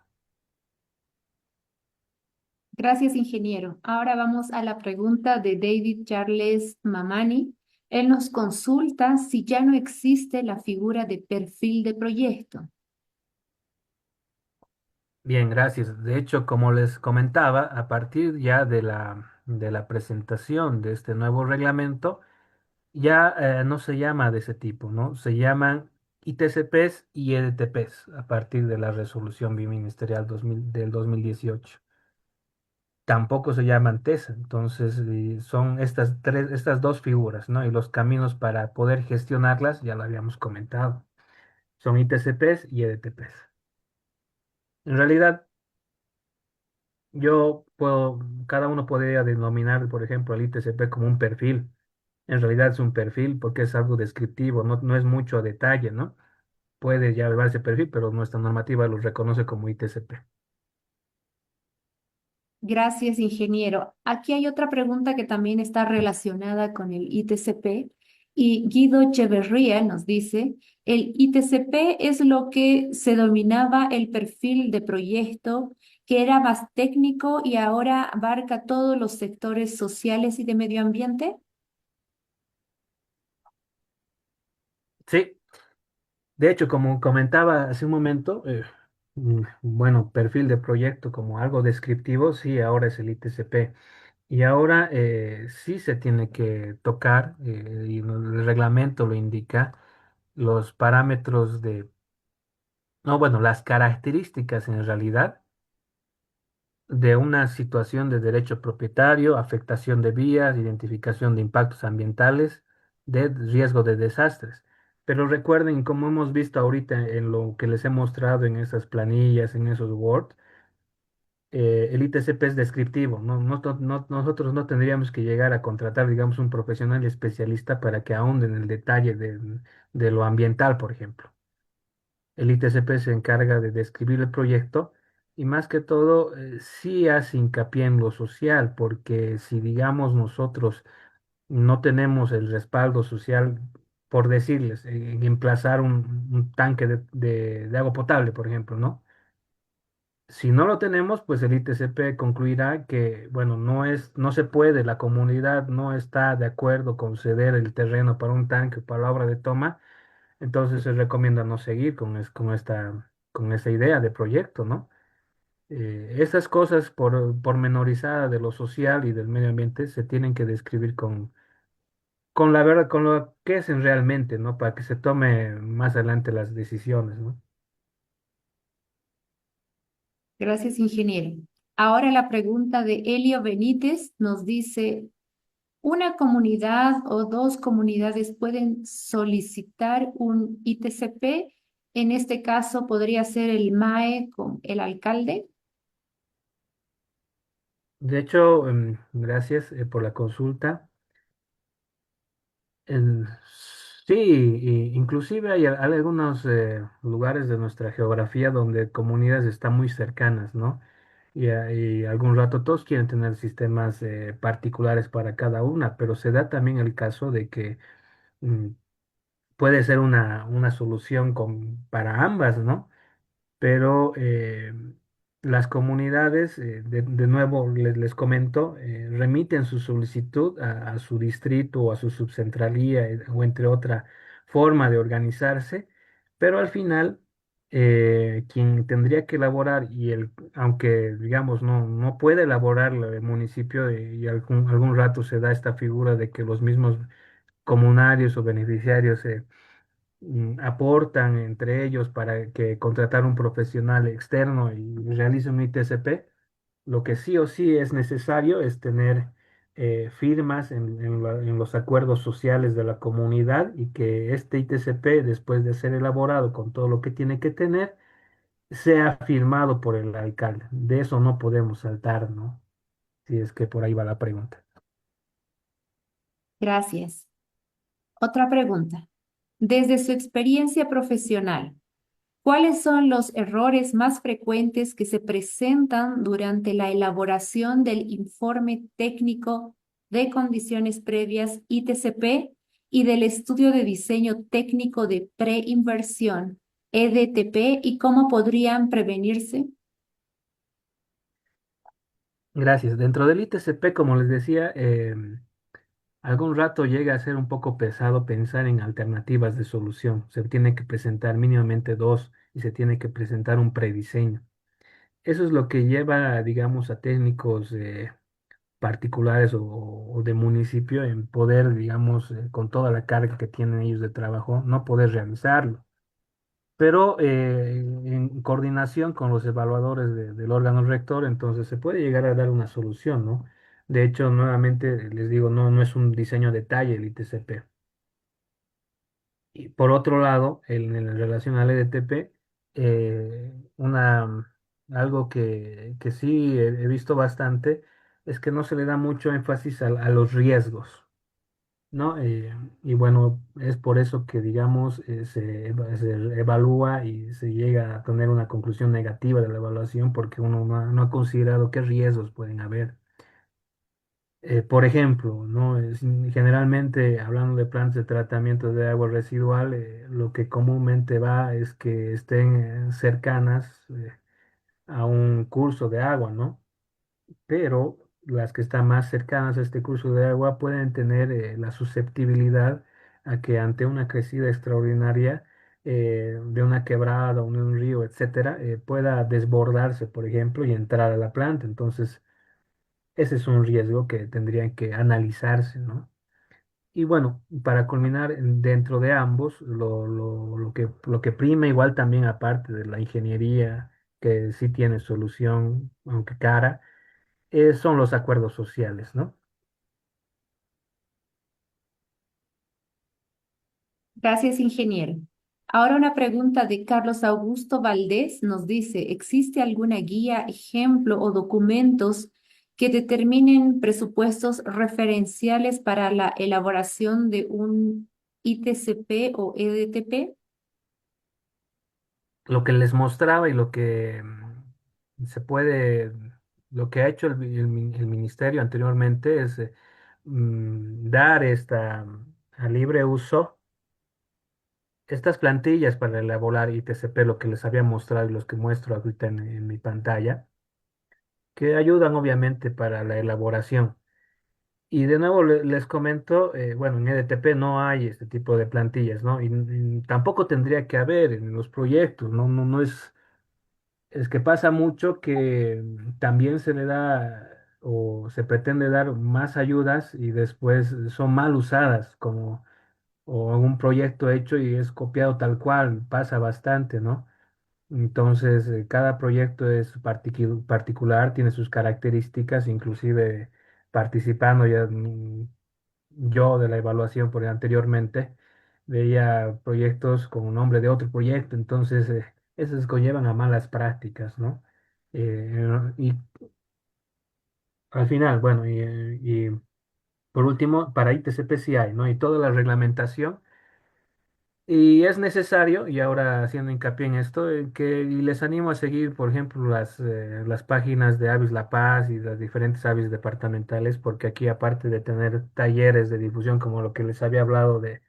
Gracias, ingeniero. Ahora vamos a la pregunta de David Charles Mamani. Él nos consulta si ya no existe la figura de perfil de proyecto. Bien, gracias. De hecho, como les comentaba, a partir ya de la presentación de este nuevo reglamento, ya no se llama de ese tipo, ¿no? Se llaman ITCPs y EDTPs a partir de la resolución biministerial del 2018. Tampoco se llaman TESA, entonces son estas dos figuras, ¿no? Y los caminos para poder gestionarlas, ya lo habíamos comentado, son ITCPs y EDTPs. En realidad, cada uno podría denominar, por ejemplo, el ITCP como un perfil. En realidad es un perfil porque es algo descriptivo, no es mucho a detalle, ¿no? Puede llamarse perfil, pero nuestra normativa lo reconoce como ITCP. Gracias, ingeniero. Aquí hay otra pregunta que también está relacionada con el ITCP y Guido Echeverría nos dice, el ITCP es lo que se dominaba el perfil de proyecto, que era más técnico y ahora abarca todos los sectores sociales y de medio ambiente. Sí, de hecho, como comentaba hace un momento, bueno, perfil de proyecto como algo descriptivo, sí, ahora es el ITCP. Y ahora sí se tiene que tocar, y el reglamento lo indica, los parámetros no, bueno, las características en realidad de una situación de derecho propietario, afectación de vías, identificación de impactos ambientales, de riesgo de desastres. Pero recuerden, como hemos visto ahorita en lo que les he mostrado en esas planillas, en esos Word, el ITCP es descriptivo, nosotros no tendríamos que llegar a contratar, digamos, un profesional especialista para que ahonde en el detalle de lo ambiental, por ejemplo. El ITCP se encarga de describir el proyecto y más que todo sí hace hincapié en lo social, porque si digamos nosotros no tenemos el respaldo social, por decirles, en emplazar un tanque de agua potable, por ejemplo, ¿no? Si no lo tenemos, pues el ITCP concluirá que, bueno, no se puede, la comunidad no está de acuerdo con ceder el terreno para un tanque o para la obra de toma, entonces se recomienda no seguir con esta idea de proyecto, ¿no? Estas cosas pormenorizadas de lo social y del medio ambiente se tienen que describir con la verdad, con lo que es realmente, ¿no? Para que se tome más adelante las decisiones, ¿no? Gracias, ingeniero. Ahora la pregunta de Elio Benítez nos dice, ¿una comunidad o dos comunidades pueden solicitar un ITCP? En este caso podría ser el MAE con el alcalde. De hecho, gracias por la consulta. En- sí, inclusive hay algunos lugares de nuestra geografía donde comunidades están muy cercanas, ¿no? Y algún rato todos quieren tener sistemas particulares para cada una, pero se da también el caso de que mm, puede ser una solución para ambas, ¿no? Pero las comunidades, de nuevo les comento, remiten su solicitud a su distrito o a su subcentralía o entre otra forma de organizarse, pero al final quien tendría que elaborar aunque digamos no puede elaborar el municipio y algún rato se da esta figura de que los mismos comunarios o beneficiarios aportan entre ellos para que contratar un profesional externo y realice un ITCP, lo que sí o sí es necesario es tener firmas en los acuerdos sociales de la comunidad y que este ITCP, después de ser elaborado con todo lo que tiene que tener, sea firmado por el alcalde. De eso no podemos saltar, ¿no? Si es que por ahí va la pregunta. Gracias. Otra pregunta. Desde su experiencia profesional, ¿cuáles son los errores más frecuentes que se presentan durante la elaboración del informe técnico de condiciones previas ITCP y del estudio de diseño técnico de preinversión EDTP y cómo podrían prevenirse? Gracias. Dentro del ITCP, como les decía, algún rato llega a ser un poco pesado pensar en alternativas de solución. Se tiene que presentar mínimamente dos y se tiene que presentar un prediseño. Eso es lo que lleva, digamos, a técnicos particulares o de municipio en poder, digamos, con toda la carga que tienen ellos de trabajo, no poder realizarlo. Pero en coordinación con los evaluadores del órgano rector, entonces se puede llegar a dar una solución, ¿no? De hecho, nuevamente les digo, no es un diseño de detalle el ITCP. Y por otro lado, en relación al EDTP, algo que sí he visto bastante es que no se le da mucho énfasis a los riesgos, ¿no? Y bueno, es por eso que, digamos, se evalúa y se llega a tener una conclusión negativa de la evaluación porque uno no ha considerado qué riesgos pueden haber. Por ejemplo, ¿no? Generalmente, hablando de plantas de tratamiento de agua residual, lo que comúnmente va es que estén cercanas a un curso de agua, ¿no? Pero las que están más cercanas a este curso de agua pueden tener la susceptibilidad a que ante una crecida extraordinaria de una quebrada o de un río, etcétera, pueda desbordarse, por ejemplo, y entrar a la planta. Entonces, ese es un riesgo que tendría que analizarse, ¿no? Y bueno, para culminar, dentro de ambos, lo que prima igual también aparte de la ingeniería, que sí tiene solución, aunque cara, son los acuerdos sociales, ¿no? Gracias, ingeniero. Ahora una pregunta de Carlos Augusto Valdés nos dice, ¿existe alguna guía, ejemplo o documentos que determinen presupuestos referenciales para la elaboración de un ITCP o EDTP? Lo que les mostraba y lo que se puede, lo que ha hecho el ministerio anteriormente es dar a libre uso estas plantillas para elaborar ITCP, lo que les había mostrado y los que muestro ahorita en mi pantalla, que ayudan obviamente para la elaboración. Y de nuevo les comento, bueno, en EDTP no hay este tipo de plantillas, ¿no? Y tampoco tendría que haber en los proyectos, no es que pasa mucho que también se le da o se pretende dar más ayudas y después son mal usadas, o un proyecto hecho y es copiado tal cual, pasa bastante, ¿no? Entonces, cada proyecto es particular, tiene sus características, inclusive participando ya yo de la evaluación por anteriormente, veía proyectos con nombre de otro proyecto, entonces esos conllevan a malas prácticas, ¿no? Y al final, bueno, y por último, para ITCP sí hay, ¿no? Y toda la reglamentación. Y es necesario, y ahora haciendo hincapié en esto, y les animo a seguir, por ejemplo, las páginas de Avis La Paz y las diferentes Avis departamentales, porque aquí, aparte de tener talleres de difusión, como lo que les había hablado de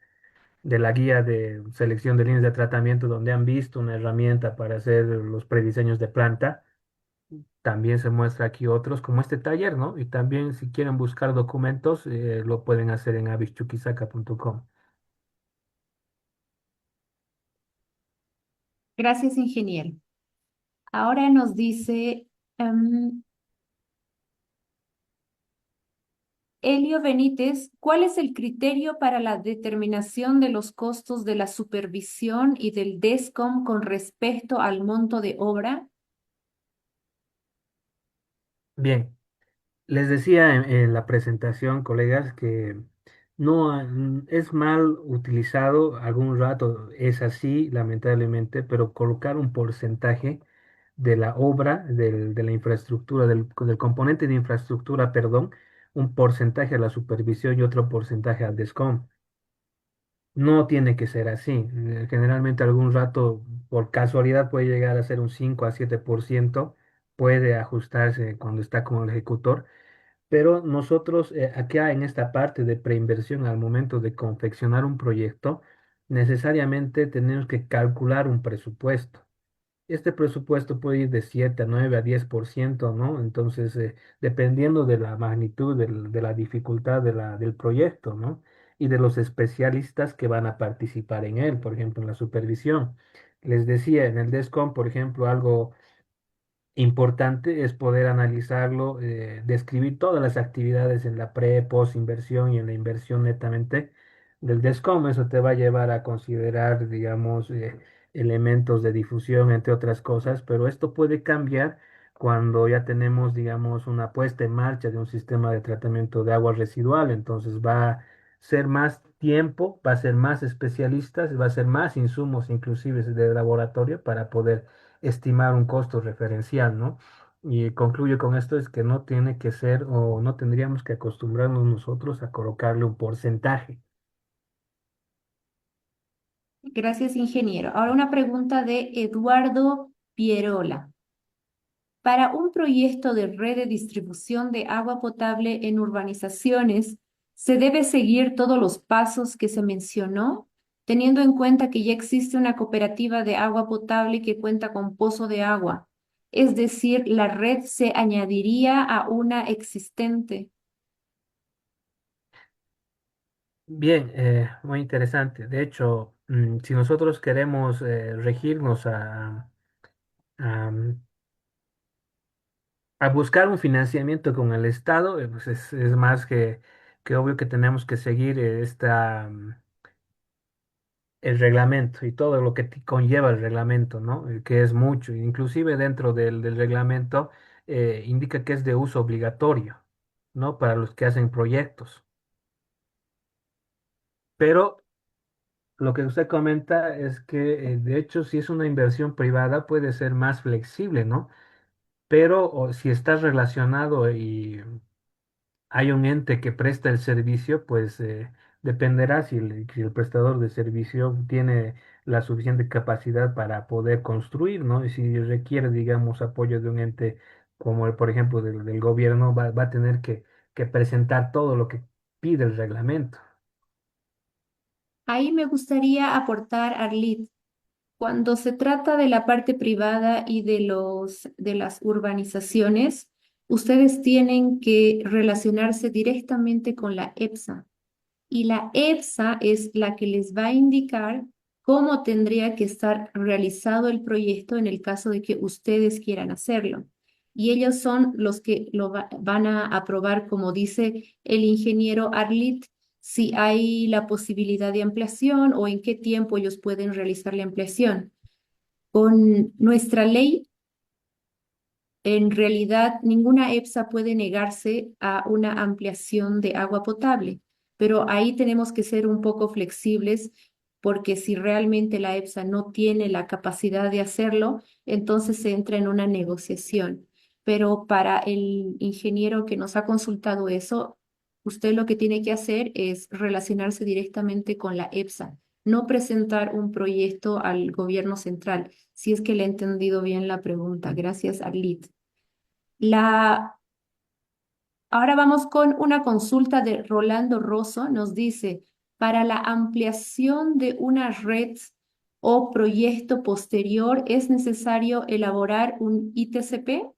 la guía de selección de líneas de tratamiento, donde han visto una herramienta para hacer los prediseños de planta, también se muestra aquí otros como este taller, ¿no? Y también si quieren buscar documentos, lo pueden hacer en avischuquisaca.com. Gracias, ingeniero. Ahora nos dice Elio Benítez, ¿cuál es el criterio para la determinación de los costos de la supervisión y del DESCOM con respecto al monto de obra? Bien. Les decía en la presentación, colegas, que no es mal utilizado, algún rato es así, lamentablemente, pero colocar un porcentaje de la obra, de la infraestructura, del componente de infraestructura, perdón, un porcentaje a la supervisión y otro porcentaje al DESCOM. No tiene que ser así. Generalmente algún rato, por casualidad, puede llegar a ser un 5 a 7%, puede ajustarse cuando está como el ejecutor, pero nosotros acá en esta parte de preinversión al momento de confeccionar un proyecto, necesariamente tenemos que calcular un presupuesto. Este presupuesto puede ir de 7 a 9 a 10%, ¿no? Entonces, dependiendo de la magnitud, de la dificultad del proyecto, ¿no? Y de los especialistas que van a participar en él, por ejemplo, en la supervisión. Les decía, en el DESCOM, por ejemplo, algo importante es poder analizarlo, describir todas las actividades en la post inversión y en la inversión netamente del DESCOM. Eso te va a llevar a considerar, digamos, elementos de difusión, entre otras cosas, pero esto puede cambiar cuando ya tenemos, digamos, una puesta en marcha de un sistema de tratamiento de agua residual. Entonces va a ser más tiempo, va a ser más especialistas, va a ser más insumos, inclusive de laboratorio, para poder estimar un costo referencial, ¿no? Y concluyo con esto es que no tiene que ser o no tendríamos que acostumbrarnos nosotros a colocarle un porcentaje. Gracias, ingeniero. Ahora una pregunta de Eduardo Pierola. Para un proyecto de red de distribución de agua potable en urbanizaciones, ¿se debe seguir todos los pasos que se mencionó, teniendo en cuenta que ya existe una cooperativa de agua potable que cuenta con pozo de agua? Es decir, la red se añadiría a una existente. Bien, muy interesante. De hecho, si nosotros queremos regirnos a, a buscar un financiamiento con el Estado, pues es más que obvio que tenemos que seguir el reglamento y todo lo que conlleva el reglamento, ¿no? Que es mucho. Inclusive dentro del reglamento indica que es de uso obligatorio, ¿no? Para los que hacen proyectos. Pero lo que usted comenta es que, de hecho, si es una inversión privada, puede ser más flexible, ¿no? Pero si está relacionado y hay un ente que presta el servicio, pues dependerá si el prestador de servicio tiene la suficiente capacidad para poder construir, ¿no? Y si requiere, digamos, apoyo de un ente como el, por ejemplo, del gobierno, va a tener que presentar todo lo que pide el reglamento. Ahí me gustaría aportar, Arlit, cuando se trata de la parte privada y de las urbanizaciones, ustedes tienen que relacionarse directamente con la EPSA. Y la EPSA es la que les va a indicar cómo tendría que estar realizado el proyecto en el caso de que ustedes quieran hacerlo. Y ellos son los que van a aprobar, como dice el ingeniero Arlit, si hay la posibilidad de ampliación o en qué tiempo ellos pueden realizar la ampliación. Con nuestra ley, en realidad, ninguna EPSA puede negarse a una ampliación de agua potable, pero ahí tenemos que ser un poco flexibles porque si realmente la EPSA no tiene la capacidad de hacerlo, entonces se entra en una negociación. Pero para el ingeniero que nos ha consultado eso, usted lo que tiene que hacer es relacionarse directamente con la EPSA, no presentar un proyecto al gobierno central, si es que le he entendido bien la pregunta. Gracias, Arlit. La, ahora vamos con una consulta de Rolando Rosso. Nos dice, para la ampliación de una red o proyecto posterior, ¿es necesario elaborar un ITCP?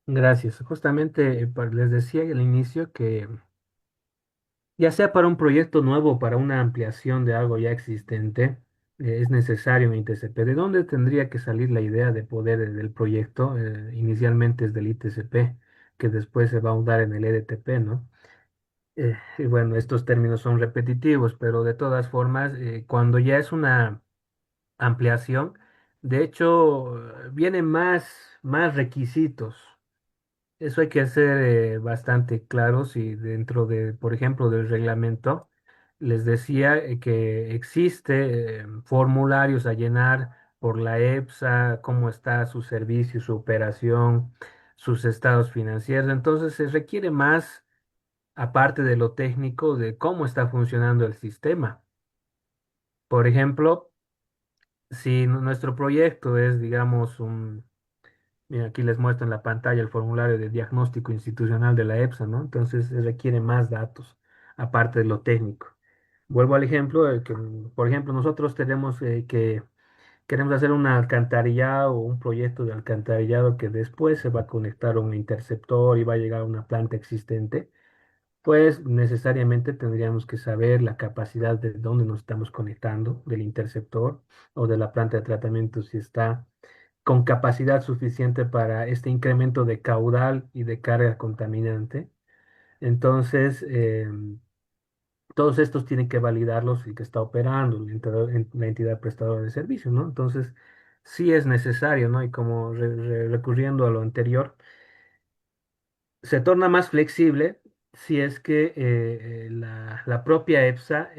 Gracias. Justamente les decía al inicio que ya sea para un proyecto nuevo o para una ampliación de algo ya existente, es necesario un ITCP. ¿De dónde tendría que salir la idea de poder del proyecto? Inicialmente es del ITCP, que después se va a ahondar en el EDTP, ¿no? Y bueno, estos términos son repetitivos, pero de todas formas, cuando ya es una ampliación, de hecho, vienen más requisitos. Eso hay que ser bastante claros y dentro de, por ejemplo, del reglamento, les decía que existe formularios a llenar por la EPSA, cómo está su servicio, su operación, sus estados financieros. Entonces se requiere más, aparte de lo técnico, de cómo está funcionando el sistema. Por ejemplo, si nuestro proyecto es, digamos, mira, aquí les muestro en la pantalla el formulario de diagnóstico institucional de la EPSA, ¿no? Entonces se requiere más datos, aparte de lo técnico. Vuelvo al ejemplo, que, por ejemplo, nosotros tenemos que queremos hacer un alcantarillado o un proyecto de alcantarillado que después se va a conectar a un interceptor y va a llegar a una planta existente, pues necesariamente tendríamos que saber la capacidad de dónde nos estamos conectando, del interceptor o de la planta de tratamiento, si está con capacidad suficiente para este incremento de caudal y de carga contaminante. Entonces, todos estos tienen que validarlos y que está operando la entidad prestadora de servicios, ¿no? Entonces, sí es necesario, ¿no? Y como recurriendo a lo anterior, se torna más flexible si es que la propia EPSA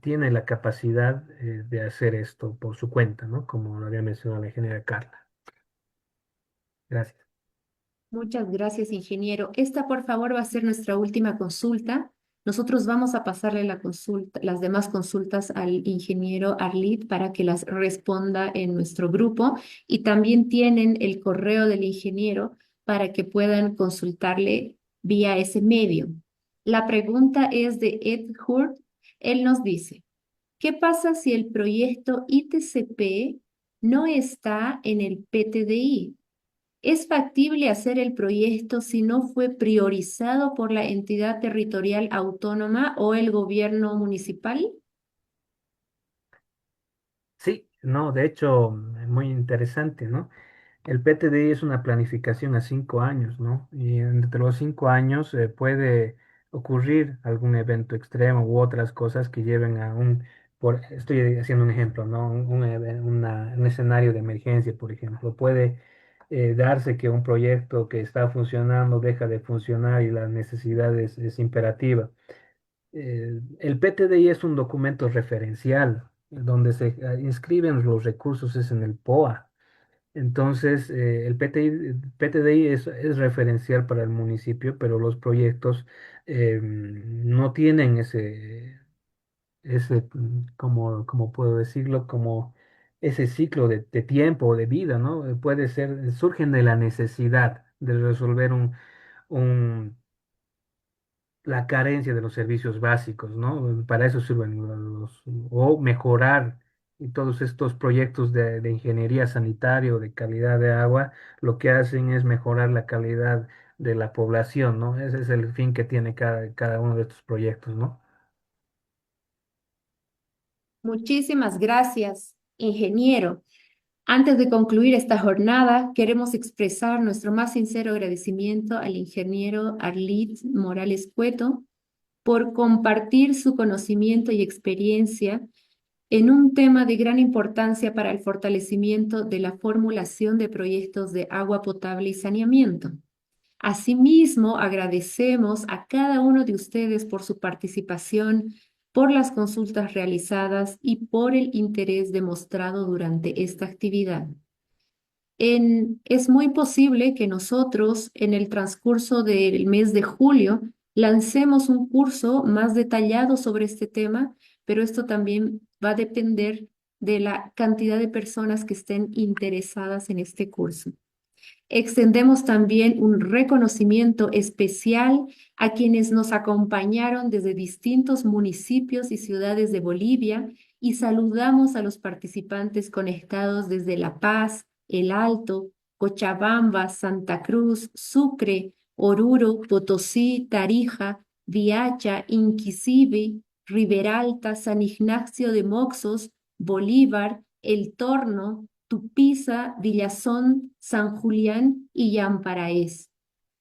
tiene la capacidad de hacer esto por su cuenta, ¿no? Como lo había mencionado la ingeniera Carla. Gracias. Muchas gracias, ingeniero. Esta, por favor, va a ser nuestra última consulta. Nosotros vamos a pasarle la consulta, las demás consultas al ingeniero Arlit para que las responda en nuestro grupo y también tienen el correo del ingeniero para que puedan consultarle vía ese medio. La pregunta es de Ed Hurt. Él nos dice, ¿qué pasa si el proyecto ITCP no está en el PTDI? ¿Es factible hacer el proyecto si no fue priorizado por la entidad territorial autónoma o el gobierno municipal? Sí, no, de hecho, muy interesante, ¿no? El PTDI es una planificación a 5 años, ¿no? Y entre los 5 años puede ocurrir algún evento extremo u otras cosas que lleven a estoy haciendo un ejemplo, ¿no? Un escenario de emergencia, por ejemplo. Puede darse que un proyecto que está funcionando deja de funcionar y la necesidad es imperativa. El PTDI es un documento referencial donde se inscriben los recursos, es en el POA. Entonces, el PTDI es referencial para el municipio, pero los proyectos no tienen como puedo decirlo, como ese ciclo de tiempo o de vida, ¿no? Puede ser, surgen de la necesidad de resolver un la carencia de los servicios básicos, ¿no? Para eso sirven o mejorar y todos estos proyectos de ingeniería sanitaria o de calidad de agua, lo que hacen es mejorar la calidad de la población, ¿no? Ese es el fin que tiene cada uno de estos proyectos, ¿no? Muchísimas gracias, ingeniero. Antes de concluir esta jornada, queremos expresar nuestro más sincero agradecimiento al ingeniero Arlit Morales Cueto por compartir su conocimiento y experiencia en un tema de gran importancia para el fortalecimiento de la formulación de proyectos de agua potable y saneamiento. Asimismo, agradecemos a cada uno de ustedes por su participación, por las consultas realizadas y por el interés demostrado durante esta actividad. Es muy posible que nosotros en el transcurso del mes de julio lancemos un curso más detallado sobre este tema, pero esto también va a depender de la cantidad de personas que estén interesadas en este curso. Extendemos también un reconocimiento especial a quienes nos acompañaron desde distintos municipios y ciudades de Bolivia y saludamos a los participantes conectados desde La Paz, El Alto, Cochabamba, Santa Cruz, Sucre, Oruro, Potosí, Tarija, Viacha, Inquisibe, Riberalta, San Ignacio de Moxos, Bolívar, El Torno, Tupiza, Villazón, San Julián y Yamparaés.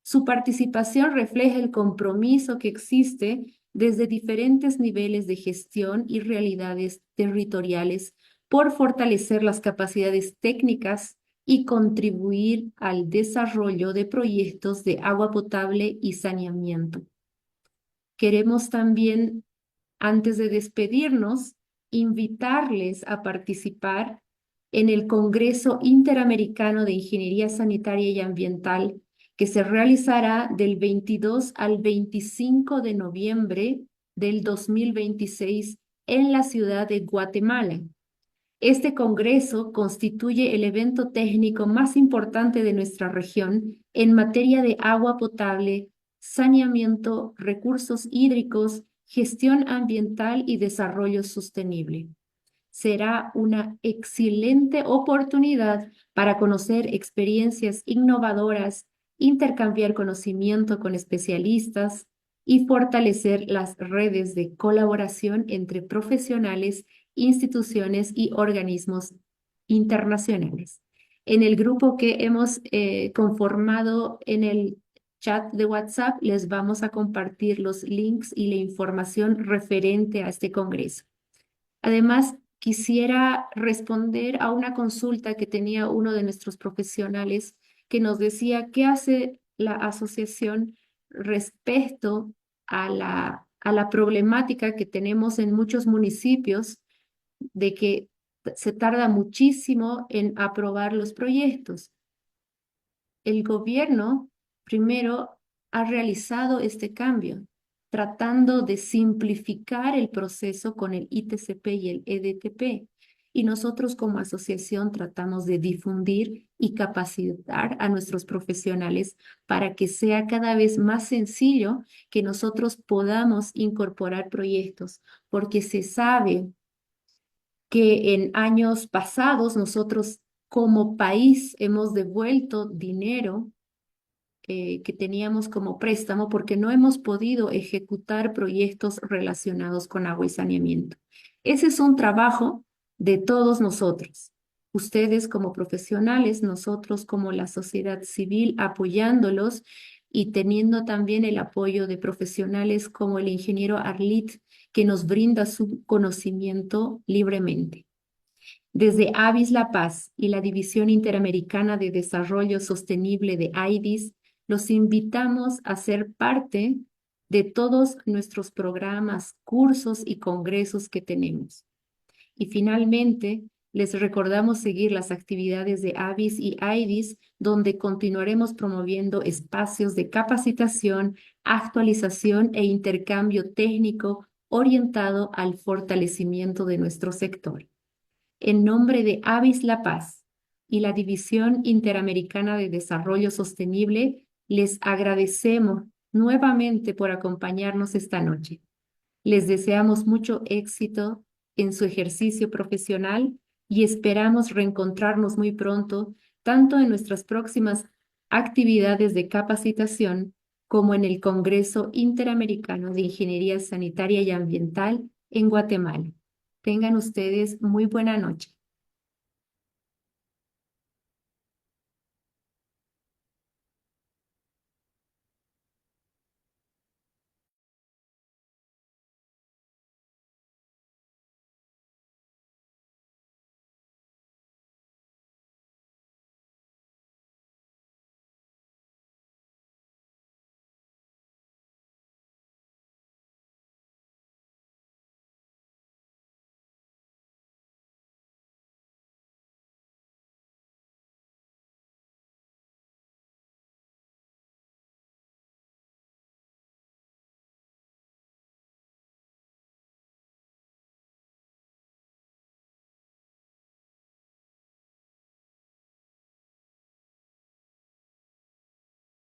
Su participación refleja el compromiso que existe desde diferentes niveles de gestión y realidades territoriales por fortalecer las capacidades técnicas y contribuir al desarrollo de proyectos de agua potable y saneamiento. Queremos también, antes de despedirnos, invitarles a participar en el Congreso Interamericano de Ingeniería Sanitaria y Ambiental, que se realizará del 22 al 25 de noviembre del 2026 en la ciudad de Guatemala. Este congreso constituye el evento técnico más importante de nuestra región en materia de agua potable, saneamiento, recursos hídricos, gestión ambiental y desarrollo sostenible. Será una excelente oportunidad para conocer experiencias innovadoras, intercambiar conocimiento con especialistas y fortalecer las redes de colaboración entre profesionales, instituciones y organismos internacionales. En el grupo que hemos conformado en el chat de WhatsApp, les vamos a compartir los links y la información referente a este congreso. Además, quisiera responder a una consulta que tenía uno de nuestros profesionales que nos decía qué hace la asociación respecto a la problemática que tenemos en muchos municipios de que se tarda muchísimo en aprobar los proyectos. El gobierno primero ha realizado este cambio, tratando de simplificar el proceso con el ITCP y el EDTP. Y nosotros como asociación tratamos de difundir y capacitar a nuestros profesionales para que sea cada vez más sencillo que nosotros podamos incorporar proyectos, porque se sabe que en años pasados nosotros como país hemos devuelto dinero que teníamos como préstamo porque no hemos podido ejecutar proyectos relacionados con agua y saneamiento. Ese es un trabajo de todos nosotros. Ustedes como profesionales, nosotros como la sociedad civil apoyándolos y teniendo también el apoyo de profesionales como el ingeniero Arlit, que nos brinda su conocimiento libremente. Desde Avis La Paz y la División Interamericana de Desarrollo Sostenible de AIDIS, los invitamos a ser parte de todos nuestros programas, cursos y congresos que tenemos. Y finalmente, les recordamos seguir las actividades de Avis y AIDIS, donde continuaremos promoviendo espacios de capacitación, actualización e intercambio técnico orientado al fortalecimiento de nuestro sector. En nombre de Avis La Paz y la División Interamericana de Desarrollo Sostenible, les agradecemos nuevamente por acompañarnos esta noche. Les deseamos mucho éxito en su ejercicio profesional y esperamos reencontrarnos muy pronto, tanto en nuestras próximas actividades de capacitación como en el Congreso Interamericano de Ingeniería Sanitaria y Ambiental en Guatemala. Tengan ustedes muy buena noche.